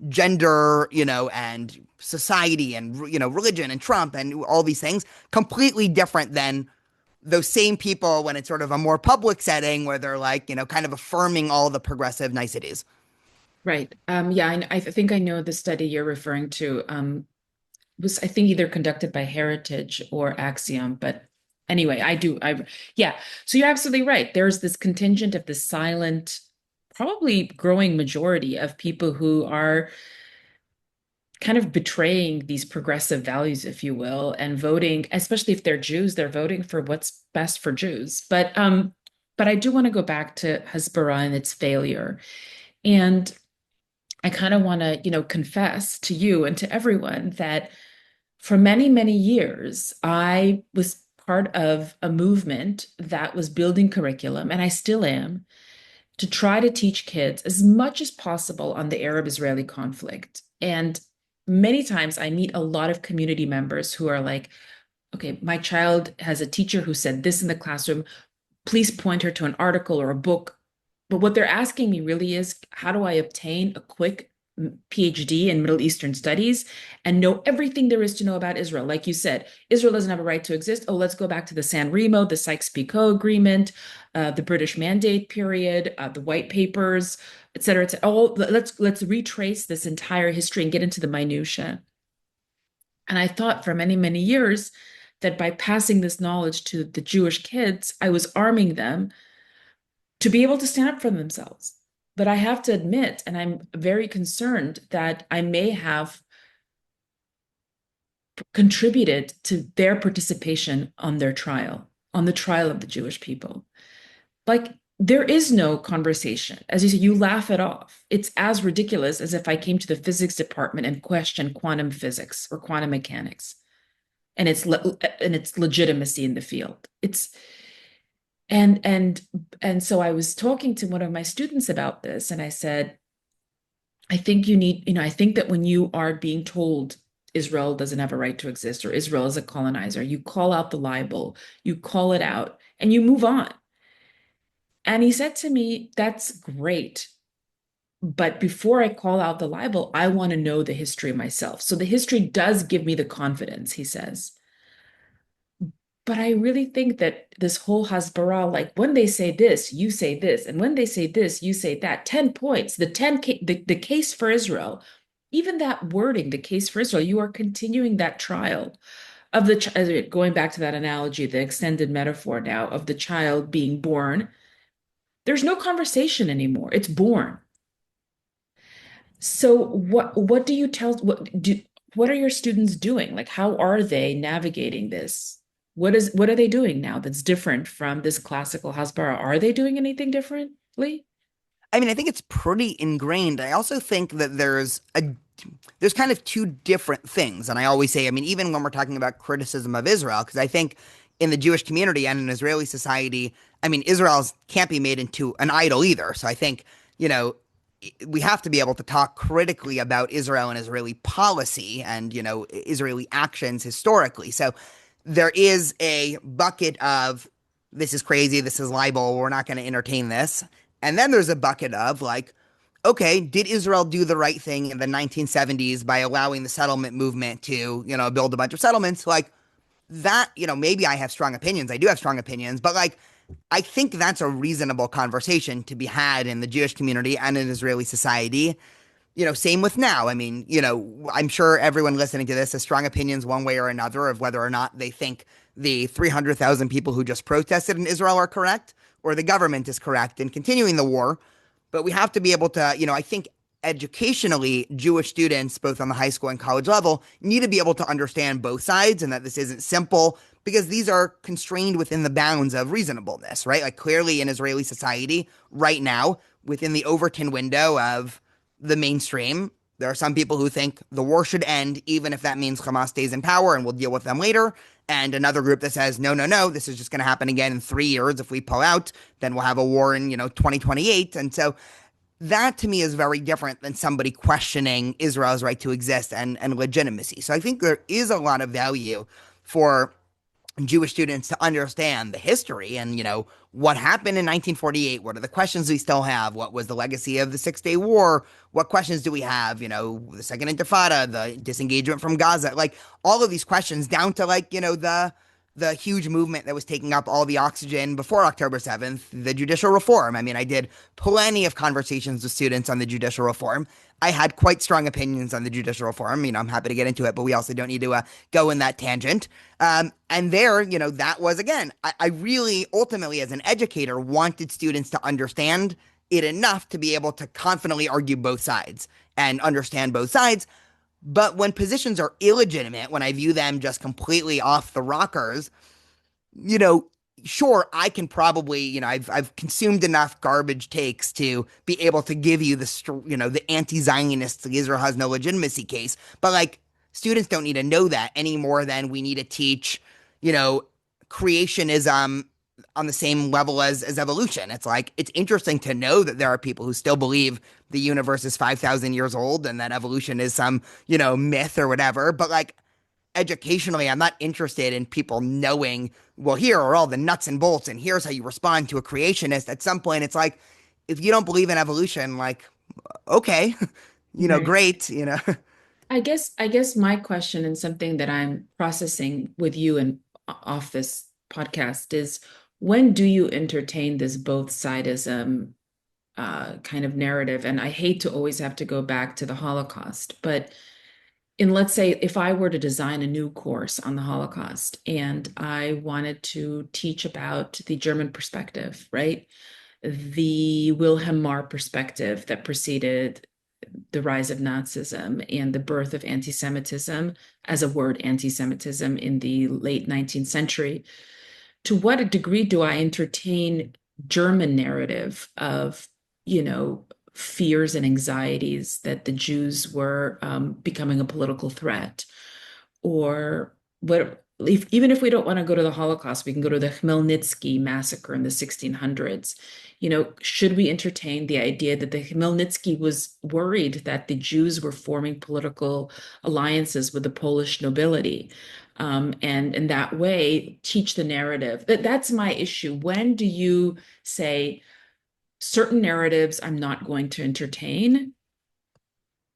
gender, and society and, religion and Trump and all these things completely different than those same people when it's sort of a more public setting where they're like, kind of affirming all the progressive niceties. Right. Yeah, I think I know the study you're referring to. Was I think either conducted by Heritage or Axiom, but anyway, yeah. So you're absolutely right. There's this contingent of the silent, probably growing majority of people who are kind of betraying these progressive values, if you will, and voting, especially if they're Jews, they're voting for what's best for Jews. But I do want to go back to Hasbara and its failure. And I kind of want to, confess to you and to everyone that for many, many years, I was part of a movement that was building curriculum, and I still am, to try to teach kids as much as possible on the Arab-Israeli conflict. And many times I meet a lot of community members who are like, okay, my child has a teacher who said this in the classroom. Please point her to an article or a book. But what they're asking me really is, how do I obtain a quick PhD in Middle Eastern studies and know everything there is to know about Israel? Like you said, Israel doesn't have a right to exist. Oh, let's go back to the San Remo, the Sykes-Picot Agreement, the British Mandate period, the White Papers, et cetera, et cetera. Let's retrace this entire history and get into the minutia. And I thought for many, many years that by passing this knowledge to the Jewish kids, I was arming them to be able to stand up for themselves. But I have to admit, and I'm very concerned that I may have contributed to their participation on their trial, on the trial of the Jewish people. Like, there is no conversation. As you say, you laugh it off. It's as ridiculous as if I came to the physics department and questioned quantum physics or quantum mechanics and its legitimacy in the field. It's and and and so I was talking to one of my students about this, and I said, I think you need, I think that when you are being told Israel doesn't have a right to exist or Israel is a colonizer, you call out the libel, you call it out, and you move on. And he said to me, that's great. But before I call out the libel, I want to know the history myself. So the history does give me the confidence, he says. But I really think that this whole Hasbara, like when they say this, you say this, and when they say this, you say that. 10 points, the case for Israel, even that wording, the case for Israel, you are continuing that trial of going back to that analogy, the extended metaphor now of the child being born. There's no conversation anymore. It's born. So what do you tell what are your students doing? Like how are they navigating this? What are they doing now that's different from this classical Hasbara? Are they doing anything differently? I mean, I think it's pretty ingrained. I also think that there's kind of two different things. And I always say, I mean, even when we're talking about criticism of Israel, because I think in the Jewish community and in Israeli society, I mean, Israel can't be made into an idol either. So I think, you know, we have to be able to talk critically about Israel and Israeli policy and, Israeli actions historically. So there is a bucket of this is crazy, this is libel, we're not going to entertain this. And then there's a bucket of like, okay, did Israel do the right thing in the 1970s by allowing the settlement movement to, build a bunch of settlements? Like that, maybe I have strong opinions. I do have strong opinions, but like, I think that's a reasonable conversation to be had in the Jewish community and in Israeli society. Same with now. I mean, I'm sure everyone listening to this has strong opinions one way or another of whether or not they think the 300,000 people who just protested in Israel are correct or the government is correct in continuing the war. But we have to be able to, I think educationally, Jewish students, both on the high school and college level, need to be able to understand both sides and that this isn't simple because these are constrained within the bounds of reasonableness, right? Like clearly in Israeli society right now, within the Overton window of the mainstream, there are some people who think the war should end, even if that means Hamas stays in power and we'll deal with them later. And another group that says, no, no, no, this is just going to happen again in 3 years. If we pull out, then we'll have a war in, 2028. And so that to me is very different than somebody questioning Israel's right to exist and legitimacy. So I think there is a lot of value for Jewish students to understand the history and, what happened in 1948. What are the questions we still have? What was the legacy of the Six-Day War? What questions do we have? The Second Intifada, the disengagement from Gaza, like all of these questions down to like, the huge movement that was taking up all the oxygen before October 7th, the judicial reform. I mean, I did plenty of conversations with students on the judicial reform. I had quite strong opinions on the judicial reform. I'm happy to get into it, but we also don't need to go in that tangent. And there, that was, again, I really ultimately, as an educator, wanted students to understand it enough to be able to confidently argue both sides and understand both sides. But when positions are illegitimate, when I view them just completely off the rockers, you know, sure, I can probably, I've consumed enough garbage takes to be able to give you the anti-Zionist Israel has no legitimacy case. But like, students don't need to know that any more than we need to teach, you know, creationism on the same level as evolution. It's like, it's interesting to know that there are people who still believe the universe is 5,000 years old and that evolution is some, myth or whatever. But like, educationally, I'm not interested in people knowing, well, here are all the nuts and bolts, and here's how you respond to a creationist. At some point, it's like, if you don't believe in evolution, like, okay, Right. great. I guess my question and something that I'm processing with you and off this podcast is when do you entertain this both sidism kind of narrative? And I hate to always have to go back to the Holocaust, but in let's say if I were to design a new course on the Holocaust and I wanted to teach about the German perspective, right? The Wilhelm Marr perspective that preceded the rise of Nazism and the birth of anti-Semitism as a word, anti-Semitism in the late 19th century. To what degree do I entertain German narrative of, you know, fears and anxieties that the Jews were becoming a political threat? Or what, even if we don't want to go to the Holocaust, we can go to the Khmelnytsky massacre in the 1600s. Should we entertain the idea that the Khmelnytsky was worried that the Jews were forming political alliances with the Polish nobility? And in that way, teach the narrative. That's my issue. When do you say certain narratives I'm not going to entertain,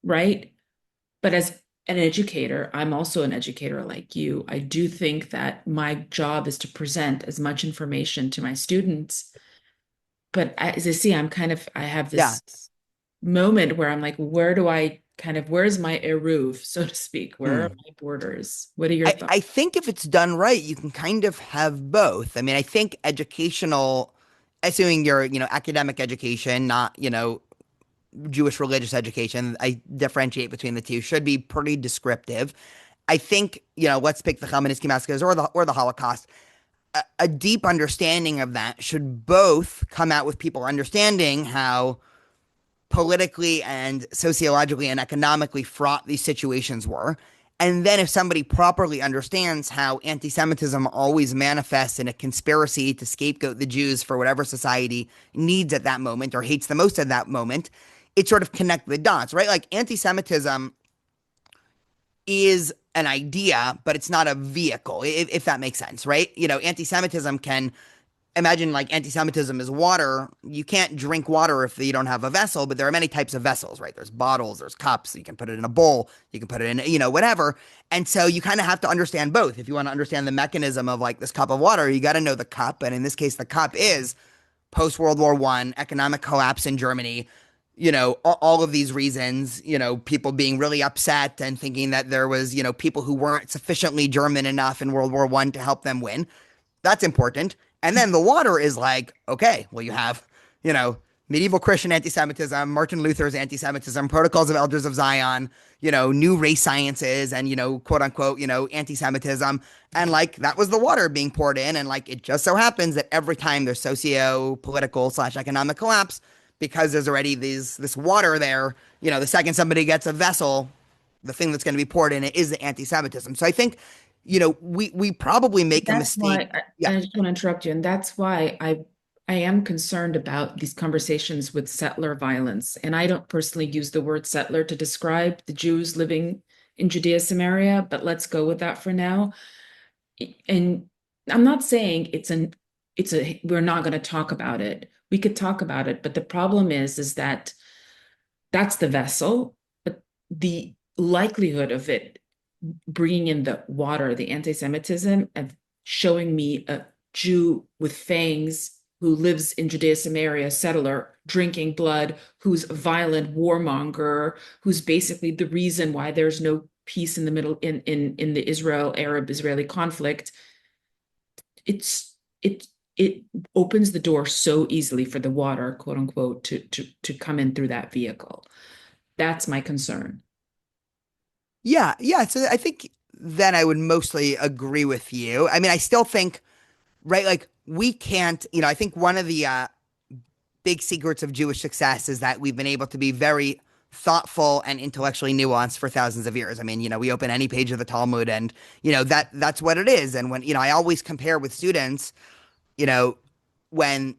right? But as an educator, I'm also an educator like you. I do think that my job is to present as much information to my students. But as I see, I have Yeah. this moment where I'm like, where's my eruv, so to speak? Where are Hmm. my borders? What are your I thoughts? think if it's done right, you can kind of have both. I mean, I think educational, assuming you're, academic education, not, Jewish religious education, I differentiate between the two, should be pretty descriptive. I think, let's pick the Khamenei massacres or the Holocaust. A deep understanding of that should both come out with people understanding how politically and sociologically and economically fraught these situations were. And then if somebody properly understands how anti-Semitism always manifests in a conspiracy to scapegoat the Jews for whatever society needs at that moment or hates the most at that moment, it sort of connect the dots, right? Like anti-Semitism is an idea, but it's not a vehicle, if that makes sense, right? Anti-Semitism can imagine like anti-Semitism is water. You can't drink water if you don't have a vessel, but there are many types of vessels, right? There's bottles, there's cups. You can put it in a bowl, you can put it in, whatever. And so you kind of have to understand both. If you want to understand the mechanism of like this cup of water, you got to know the cup. And in this case, the cup is post World War I, economic collapse in Germany. All of these reasons, people being really upset and thinking that there was, people who weren't sufficiently German enough in World War I to help them win. That's important. And then the water is like, okay, well, you have, you know, medieval Christian anti-Semitism, Martin Luther's anti-Semitism, Protocols of Elders of Zion, new race sciences and, quote unquote, anti-Semitism. And like that was the water being poured in. And like it just so happens that every time there's socio-political slash economic collapse, because there's already this water there, the second somebody gets a vessel, the thing that's going to be poured in it is the anti-Semitism. So I think, we probably make a That's mistake. why Yeah. I just want to interrupt you, and that's why I am concerned about these conversations with settler violence. And I don't personally use the word settler to describe the Jews living in Judea, Samaria, but let's go with that for now. And I'm not saying we're not going to talk about it. We could talk about it, but the problem is that that's the vessel, but the likelihood of it bringing in the water, the anti-Semitism, and showing me a Jew with fangs who lives in Judea, Samaria, settler, drinking blood, who's a violent warmonger, who's basically the reason why there's no peace in the middle in the Israel Arab Israeli conflict. It's it it opens the door so easily for the water, quote unquote, to come in through that vehicle. That's my concern. Yeah, yeah. So I think then I would mostly agree with you. I mean, I still think, right, like we can't, I think one of the big secrets of Jewish success is that we've been able to be very thoughtful and intellectually nuanced for thousands of years. I mean, we open any page of the Talmud and, that's what it is. And when, I always compare with students, you know, when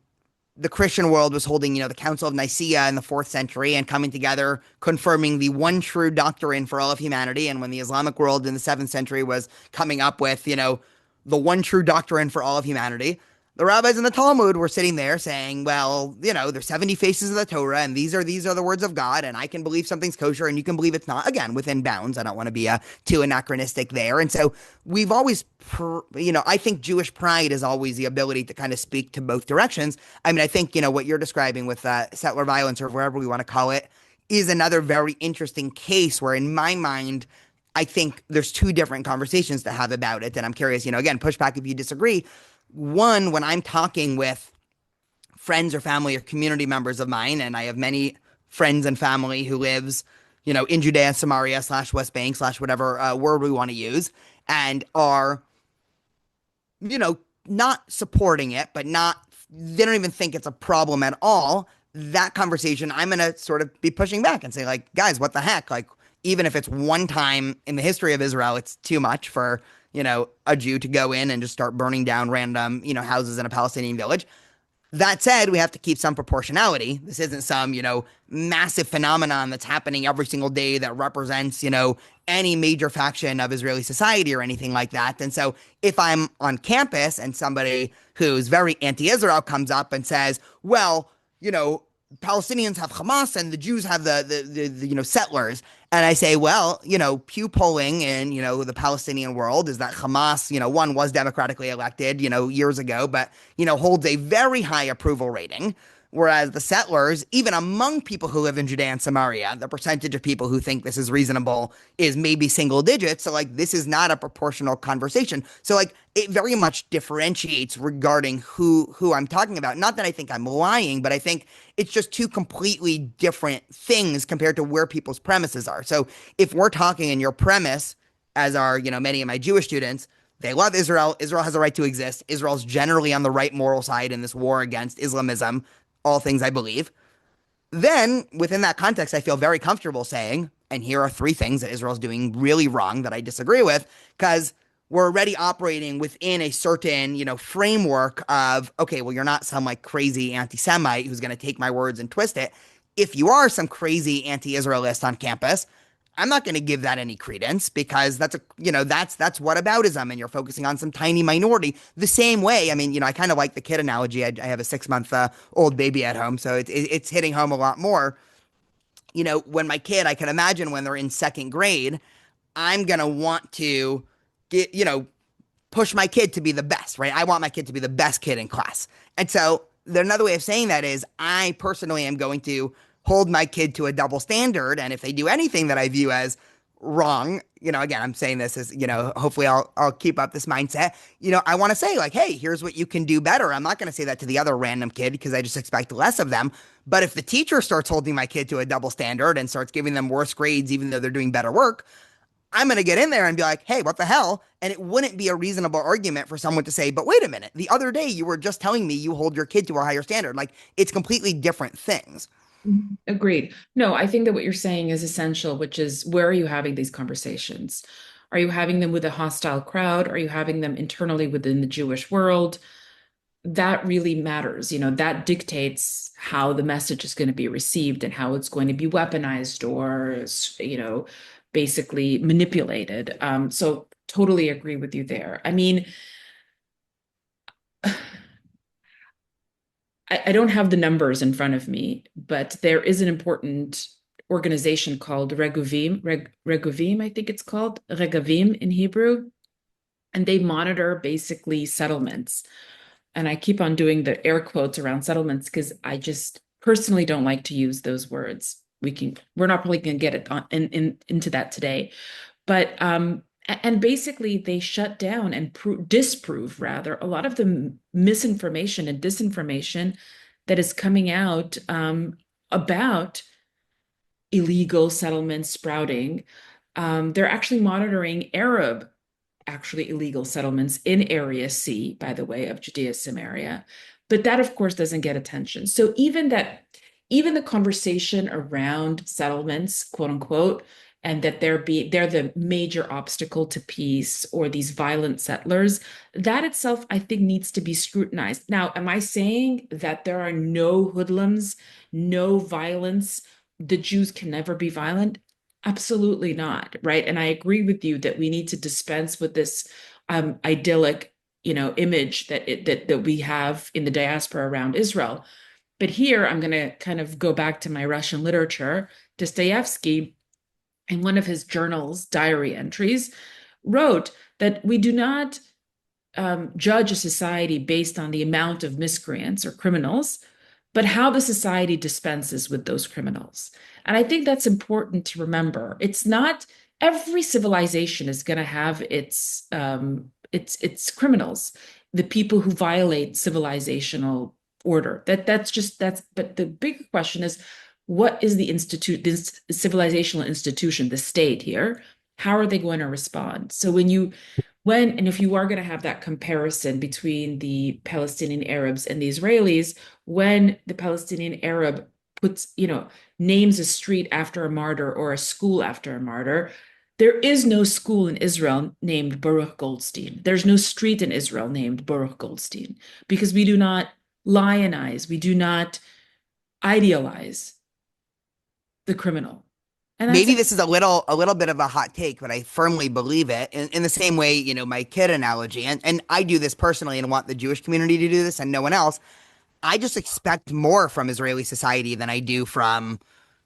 the Christian world was holding, the Council of Nicaea in the fourth century and coming together, confirming the one true doctrine for all of humanity. And when the Islamic world in the seventh century was coming up with, the one true doctrine for all of humanity, the rabbis in the Talmud were sitting there saying, well, there's 70 faces of the Torah, and these are the words of God, and I can believe something's kosher, and you can believe it's not. Again, within bounds. I don't want to be too anachronistic there. And so we've always, I think Jewish pride is always the ability to kind of speak to both directions. I mean, I think, what you're describing with settler violence or whatever we want to call it is another very interesting case where, in my mind, I think there's two different conversations to have about it. And I'm curious, again, push back if you disagree. One, when I'm talking with friends or family or community members of mine, and I have many friends and family who lives, in Judea, Samaria slash West Bank slash whatever word we want to use, and are, not supporting it, but they don't even think it's a problem at all. That conversation, I'm going to sort of be pushing back and say, like, guys, what the heck? Like, even if it's one time in the history of Israel, it's too much for, a Jew to go in and just start burning down random, houses in a Palestinian village. That said, we have to keep some proportionality. This isn't some, massive phenomenon that's happening every single day that represents, any major faction of Israeli society or anything like that. And so if I'm on campus and somebody who's very anti-Israel comes up and says, well, Palestinians have Hamas and the Jews have the settlers. And I say, well, Pew polling in, the Palestinian world is that Hamas, one was democratically elected, years ago, but, holds a very high approval rating. Whereas the settlers, even among people who live in Judea and Samaria, the percentage of people who think this is reasonable is maybe single digits. So like this is not a proportional conversation. So like it very much differentiates regarding who I'm talking about. Not that I think I'm lying, but I think it's just two completely different things compared to where people's premises are. So if we're talking in your premise, as are, many of my Jewish students, they love Israel. Israel has a right to exist. Israel's generally on the right moral side in this war against Islamism, all things I believe. Then, within that context, I feel very comfortable saying, and here are three things that Israel's doing really wrong that I disagree with, because we're already operating within a certain, framework of, okay, well, you're not some like crazy anti-Semite who's going to take my words and twist it. If you are some crazy anti-Israelist on campus, I'm not going to give that any credence because that's that's whataboutism and you're focusing on some tiny minority. The same way, I mean, I kind of like the kid analogy. I have a 6 month old baby at home, so it's hitting home a lot more. When my kid, I can imagine when they're in second grade, I'm going to want to get, push my kid to be the best, right? I want my kid to be the best kid in class. And so another way of saying that is I personally am going to hold my kid to a double standard. And if they do anything that I view as wrong, again, I'm saying this as, hopefully I'll keep up this mindset. I want to say like, hey, here's what you can do better. I'm not going to say that to the other random kid because I just expect less of them. But if the teacher starts holding my kid to a double standard and starts giving them worse grades, even though they're doing better work, I'm going to get in there and be like, hey, what the hell? And it wouldn't be a reasonable argument for someone to say, but wait a minute, the other day you were just telling me you hold your kid to a higher standard. Like, it's completely different things. Agreed. No, I think that what you're saying is essential, which is where are you having these conversations? Are you having them with a hostile crowd? Are you having them internally within the Jewish world? That really matters. That dictates how the message is going to be received and how it's going to be weaponized or, basically manipulated. So totally agree with you there. I mean, I don't have the numbers in front of me, but there is an important organization called Reguvim, I think it's called, Regavim in Hebrew, and they monitor basically settlements. And I keep on doing the air quotes around settlements because I just personally don't like to use those words. We're not probably going to get it into that today, but and basically they shut down and disprove rather a lot of the misinformation and disinformation that is coming out about illegal settlements sprouting. They're actually monitoring Arab actually illegal settlements in Area C, by the way, of Judea, Samaria. But that, of course, doesn't get attention. So even the conversation around settlements, quote unquote, and that they're the major obstacle to peace or these violent settlers, that itself, I think, needs to be scrutinized. Now, am I saying that there are no hoodlums, no violence? The Jews can never be violent? Absolutely not, right? And I agree with you that we need to dispense with this idyllic, image that we have in the diaspora around Israel. But here, I'm going to kind of go back to my Russian literature. Dostoevsky, in one of his journals, diary entries, wrote that we do not judge a society based on the amount of miscreants or criminals, but how the society dispenses with those criminals. And I think that's important to remember. It's not every civilization is going to have its criminals, the people who violate civilizational order. That's. But the big question is, what is this civilizational institution, the state here? How are they going to respond? So and if you are going to have that comparison between the Palestinian Arabs and the Israelis, when the Palestinian Arab names a street after a martyr or a school after a martyr, there is no school in Israel named Baruch Goldstein. There's no street in Israel named Baruch Goldstein because we do not lionize, we do not idealize the criminal. And that's Maybe this is a little bit of a hot take, but I firmly believe it. In the same way, my kid analogy, and I do this personally and want the Jewish community to do this and no one else. I just expect more from Israeli society than I do from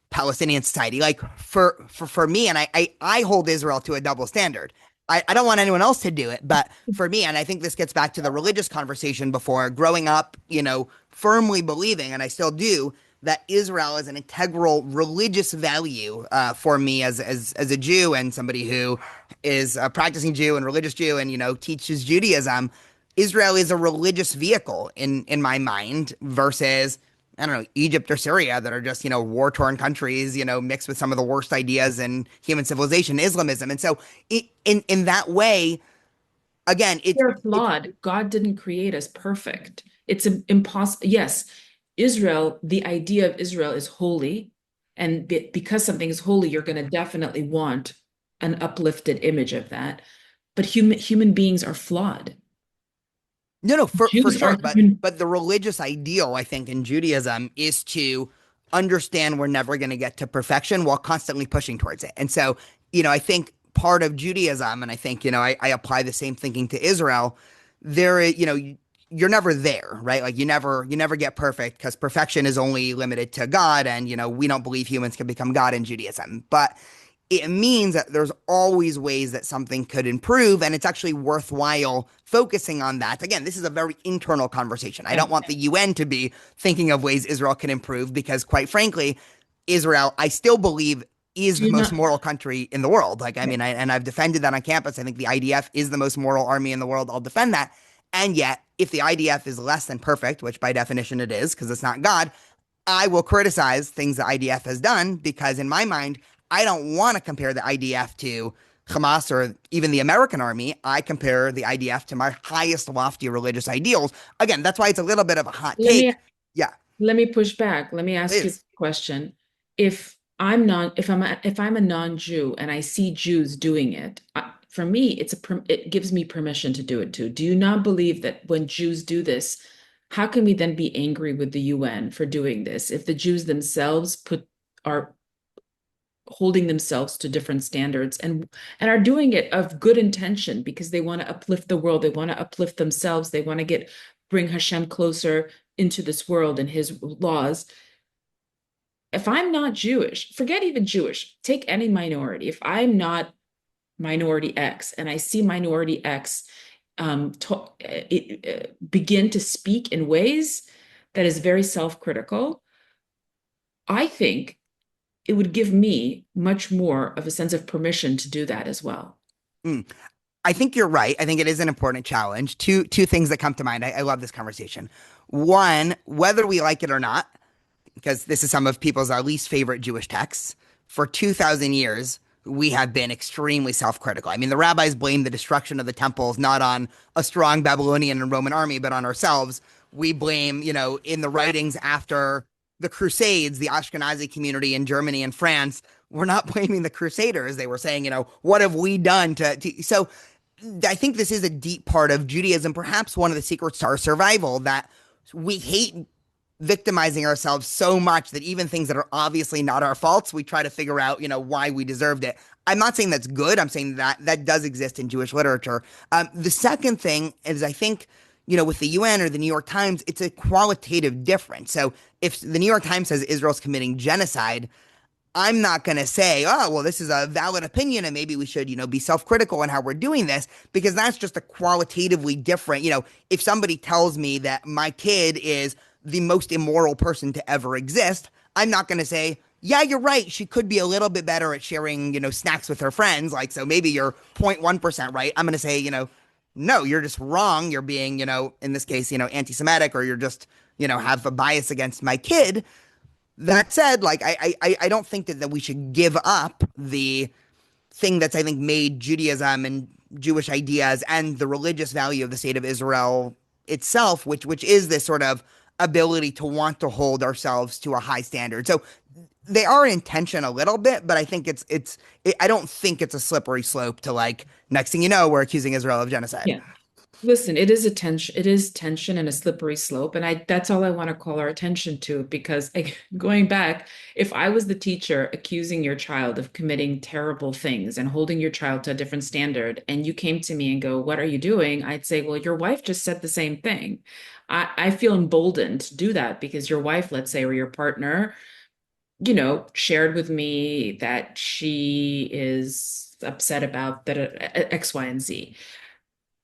Palestinian society. Like for me, and I hold Israel to a double standard. I don't want anyone else to do it, but for me, and I think this gets back to the religious conversation before, growing up, firmly believing, and I still do, that Israel is an integral religious value for me as a Jew and somebody who is a practicing Jew and religious Jew and teaches Judaism. Israel is a religious vehicle in my mind versus, I don't know, Egypt or Syria that are just, war torn countries, mixed with some of the worst ideas in human civilization, Islamism. And so in that way, again, they're it's flawed. God didn't create us perfect. It's impossible. Yes, Israel, the idea of Israel is holy. And because something is holy, you're going to definitely want an uplifted image of that. But human beings are flawed. no, for Jews sure. are But human. but the religious ideal, I think, in Judaism is to understand we're never going to get to perfection while constantly pushing towards it. And so, I think part of Judaism, and I think, I apply the same thinking to Israel, there is, you're never there, right? Like you never get perfect because perfection is only limited to God. And, we don't believe humans can become God in Judaism. But it means that there's always ways that something could improve, and it's actually worthwhile focusing on that. Again, this is a very internal conversation. I Yeah. don't want the UN to be thinking of ways Israel can improve because, quite frankly, Israel, I still believe is Do the you most not? moral country in the world. Like, I Okay. mean, and I've defended that on campus. I think the IDF is the most moral army in the world. I'll defend that. And yet, if the IDF is less than perfect, which by definition it is, because it's not God, I will criticize things the IDF has done because, in my mind, I don't want to compare the IDF to Hamas or even the American army. I compare the IDF to my highest, lofty religious ideals. Again, that's why it's a little bit of a hot Let me take. Yeah, let me push back. Let me ask you please. a question. If I'm a non-Jew and I see Jews doing it, for me, it gives me permission to do it too. Do you not believe that when Jews do this, how can we then be angry with the UN for doing this if the Jews themselves are holding themselves to different standards and are doing it of good intention because they want to uplift the world, they want to uplift themselves, they want to bring Hashem closer into this world and his laws. If I'm not Jewish, forget even Jewish, take any minority. If I'm not minority X and I see minority X begin to speak in ways that is very self-critical, I think it would give me much more of a sense of permission to do that as well. Mm. I think you're right. I think it is an important challenge. Two things that come to mind. I love this conversation. One, whether we like it or not, because this is some of people's least favorite Jewish texts. For 2,000 years, we have been extremely self critical. I mean, the rabbis blame the destruction of the temples not on a strong Babylonian and Roman army, but on ourselves. We blame, in the writings after the Crusades, the Ashkenazi community in Germany and France, we're not blaming the Crusaders. They were saying, what have we done so I think this is a deep part of Judaism, perhaps one of the secrets to our survival, that we hate victimizing ourselves so much that even things that are obviously not our faults, we try to figure out, why we deserved it. I'm not saying that's good. I'm saying that that does exist in Jewish literature. The second thing is, I think, with the UN or the New York Times, it's a qualitative difference. So if the New York Times says Israel's committing genocide, I'm not going to say, oh, well, this is a valid opinion and maybe we should, be self-critical in how we're doing this, because that's just a qualitatively different, if somebody tells me that my kid is the most immoral person to ever exist, I'm not going to say, yeah, you're right. She could be a little bit better at sharing, snacks with her friends. Like, so maybe you're 0.1% right. I'm going to say, no, you're just wrong. You're being, in this case, anti-Semitic, or you're just, have a bias against my kid. That said, like I don't think that we should give up the thing that's, I think, made Judaism and Jewish ideas and the religious value of the state of Israel itself, which is this sort of ability to want to hold ourselves to a high standard. So they are in tension a little bit, but I think I don't think it's a slippery slope to, like, next thing you know, we're accusing Israel of genocide. Yeah. Listen, it is tension and a slippery slope. And that's all I want to call our attention to because going back, if I was the teacher accusing your child of committing terrible things and holding your child to a different standard, and you came to me and go, "What are you doing?" I'd say, "Well, your wife just said the same thing." I feel emboldened to do that because your wife, let's say, or your partner, shared with me that she is upset about that X, Y, and Z.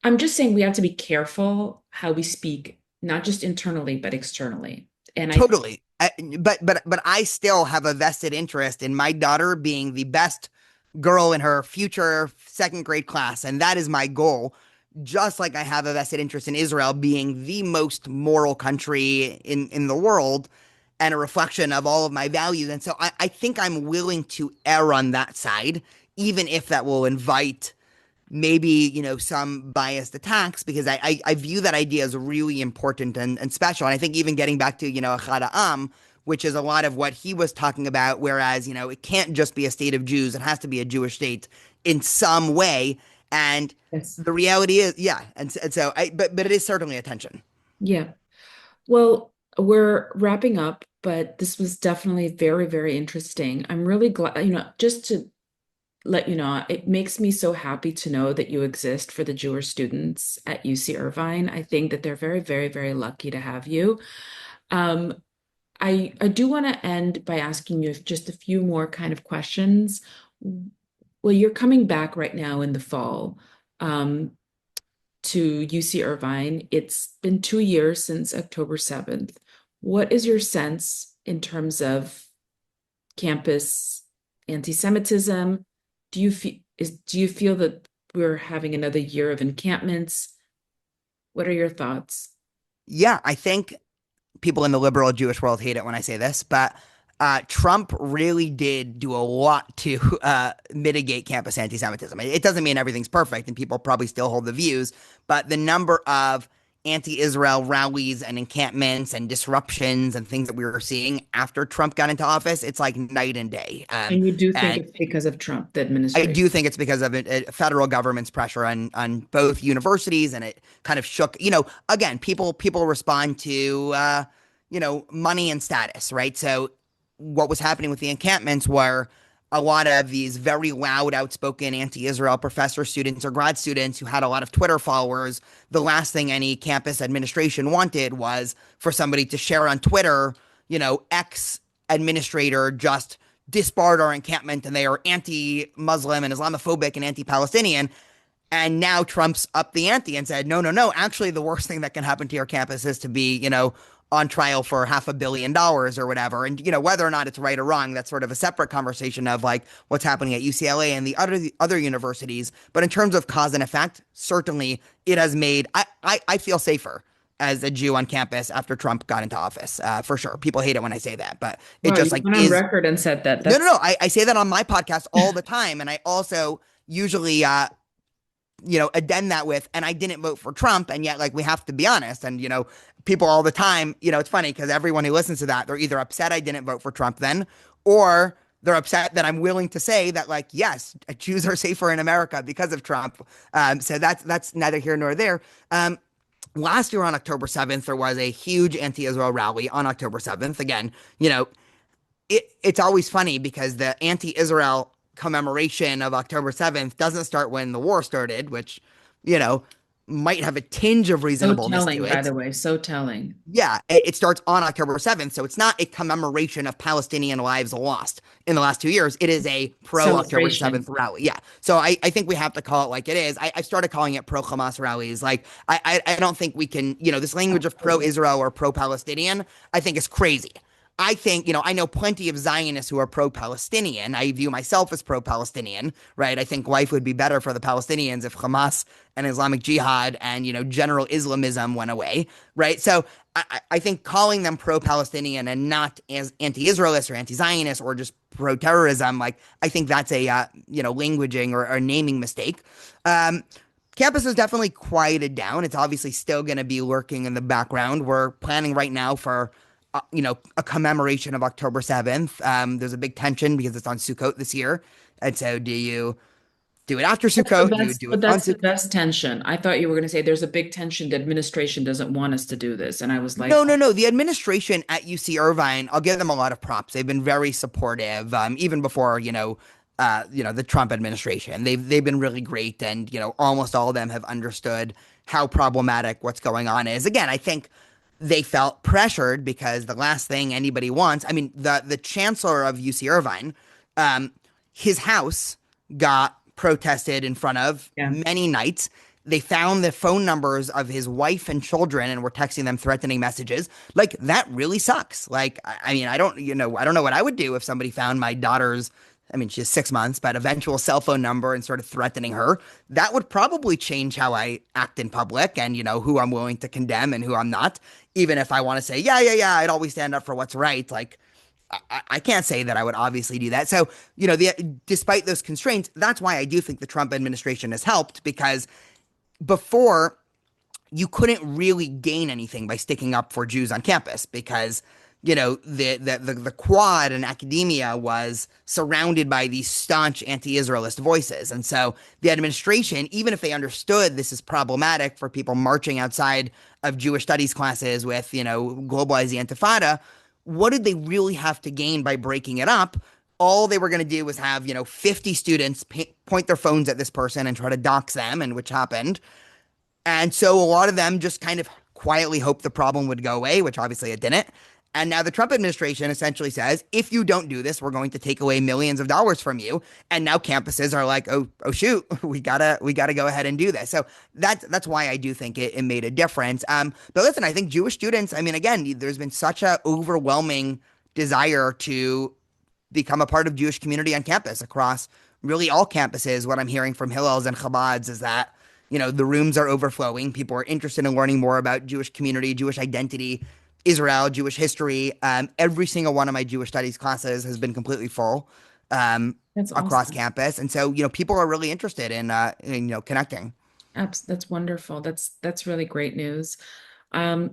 I'm just saying we have to be careful how we speak, not just internally, but externally. And I, Totally. But I still have a vested interest in my daughter being the best girl in her future second grade class, and that is my goal. Just like I have a vested interest in Israel being the most moral country in the world and a reflection of all of my values. And so I think I'm willing to err on that side, even if that will invite maybe, some biased attacks, because I view that idea as really important and special. And I think even getting back to, Echad Am, which is a lot of what he was talking about, whereas, it can't just be a state of Jews, it has to be a Jewish state in some way. And yes, the reality is, yeah. And so, but it is certainly a tension. yeah. Well, we're wrapping up, but this was definitely very, very interesting. I'm really glad, just to let you know, it makes me so happy to know that you exist for the Jewish students at UC Irvine. I think that they're very, very, very lucky to have you. Um, I do want to end by asking you just a few more kind of questions. Well, you're coming back right now in the fall to UC Irvine. It's been 2 years since October 7th. What is your sense in terms of campus anti-Semitism. Do you feel that we're having another year of encampments? What are your thoughts? Yeah, I think people in the liberal Jewish world hate it when I say this, but Trump really did do a lot to mitigate campus anti-Semitism. It doesn't mean everything's perfect, and people probably still hold the views, but the number of anti-Israel rallies and encampments and disruptions and things that we were seeing after Trump got into office, it's like night and day. And you do think And it's because of Trump, the I administration? do think it's because of federal government's pressure on both universities, and it kind of shook. Again, people respond to money and status, right? So what was happening with the encampments were a lot of these very loud, outspoken anti-Israel professor students or grad students who had a lot of Twitter followers. The last thing any campus administration wanted was for somebody to share on Twitter, X administrator just disbarred our encampment and they are anti-Muslim and Islamophobic and anti-Palestinian. And now Trump's upped the ante and said, no, no, no. Actually, the worst thing that can happen to your campus is to be, on trial for $500 million or whatever. And, whether or not it's right or wrong, that's sort of a separate conversation of like what's happening at UCLA and the other universities. But in terms of cause and effect, certainly it has made, I feel safer as a Jew on campus after Trump got into office, for sure. People hate it when I say that, but it Wow, just you like went on is. record and said that. No, no, That's no. I say that on my podcast all the time. And I also usually, addend that with, and I didn't vote for Trump. And yet, like, we have to be honest. And, people all the time, it's funny because everyone who listens to that, they're either upset I didn't vote for Trump then, or they're upset that I'm willing to say that, like, yes, Jews are safer in America because of Trump. So that's neither here nor there. Last year on October 7th, there was a huge anti-Israel rally on October 7th. Again, it's always funny because the anti-Israel commemoration of October 7th doesn't start when the war started, which, you know, might have a tinge of so reasonableness to telling, by it. the way, so telling. Yeah, it starts on October 7th, so it's not a commemoration of Palestinian lives lost in the last 2 years. It is a pro October Celebration. 7th rally. Yeah, so I think we have to call it like it is. I started calling it pro Hamas rallies. Like, I don't think we can, this language of pro Israel or pro Palestinian, I think is crazy. I think, I know plenty of Zionists who are pro-Palestinian. I view myself as pro-Palestinian, right? I think life would be better for the Palestinians if Hamas and Islamic Jihad and, general Islamism went away, right? So I think calling them pro-Palestinian and not as anti-Israelist or anti-Zionist or just pro-terrorism, like, I think that's a, languaging or naming mistake. Campus is definitely quieted down. It's obviously still going to be lurking in the background. We're planning right now for a commemoration of October 7th. There's a big tension because it's on Sukkot this year. And so do you do it after Sukkot? Do you do But it on that's the Sukkot? best tension. I thought you were going to say there's a big tension. The administration doesn't want us to do this. And I was like, No, no, no. The administration at UC Irvine, I'll give them a lot of props. They've been very supportive, even before, the Trump administration. They've been really great. And, almost all of them have understood how problematic what's going on is. Again, I think they felt pressured because the last thing anybody wants, I mean, the chancellor of UC Irvine, his house got protested in front of yeah. many nights. They found the phone numbers of his wife and children and were texting them threatening messages. Like, that really sucks. Like, I mean, I don't know what I would do if somebody found my daughter's, I mean, she's 6 months, but eventual cell phone number and sort of threatening her. That would probably change how I act in public and, who I'm willing to condemn and who I'm not. Even if I want to say, yeah, yeah, yeah, I'd always stand up for what's right. Like, I can't say that I would obviously do that. So, despite those constraints, that's why I do think the Trump administration has helped, because before, you couldn't really gain anything by sticking up for Jews on campus because, the quad in academia was surrounded by these staunch anti-Israelist voices. And so the administration, even if they understood this is problematic for people marching outside of Jewish studies classes with, globalize the Intifada, what did they really have to gain by breaking it up? All they were going to do was have, 50 students point their phones at this person and try to dox them, and which happened. And so a lot of them just kind of quietly hoped the problem would go away, which obviously it didn't. And now the Trump administration essentially says, if you don't do this, we're going to take away millions of dollars from you. And now campuses are like, oh shoot, we gotta go ahead and do this. So that's why I do think it made a difference. But listen, I think Jewish students, I mean, again, there's been such a overwhelming desire to become a part of Jewish community on campus across really all campuses. What I'm hearing from Hillels and Chabads is that, the rooms are overflowing. People are interested in learning more about Jewish community, Jewish identity, Israel, Jewish history. Every single one of my Jewish studies classes has been completely full That's across awesome. campus. And so, people are really interested in connecting. That's wonderful. That's really great news.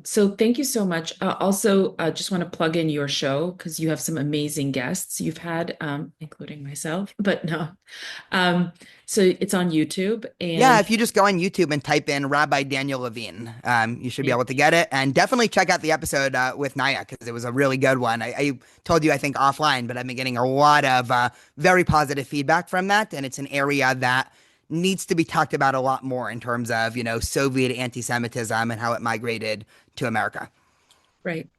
So thank you so much. Also, just want to plug in your show because you have some amazing guests you've had, including myself. But no, um, so it's on YouTube, Yeah, and if you just go on YouTube and type in Rabbi Daniel Levine, you should be thank able to get it. And definitely check out the episode with Naya because it was a really good one. I told you, I think, offline, but I've been getting a lot of very positive feedback from that. And it's an area that needs to be talked about a lot more in terms of, Soviet anti-Semitism and how it migrated to America. right.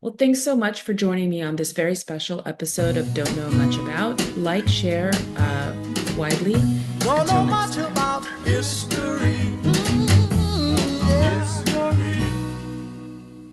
Well, thanks so much for joining me on this very special episode of Don't Know Much About. Like, share widely. Don't Until know next much time. about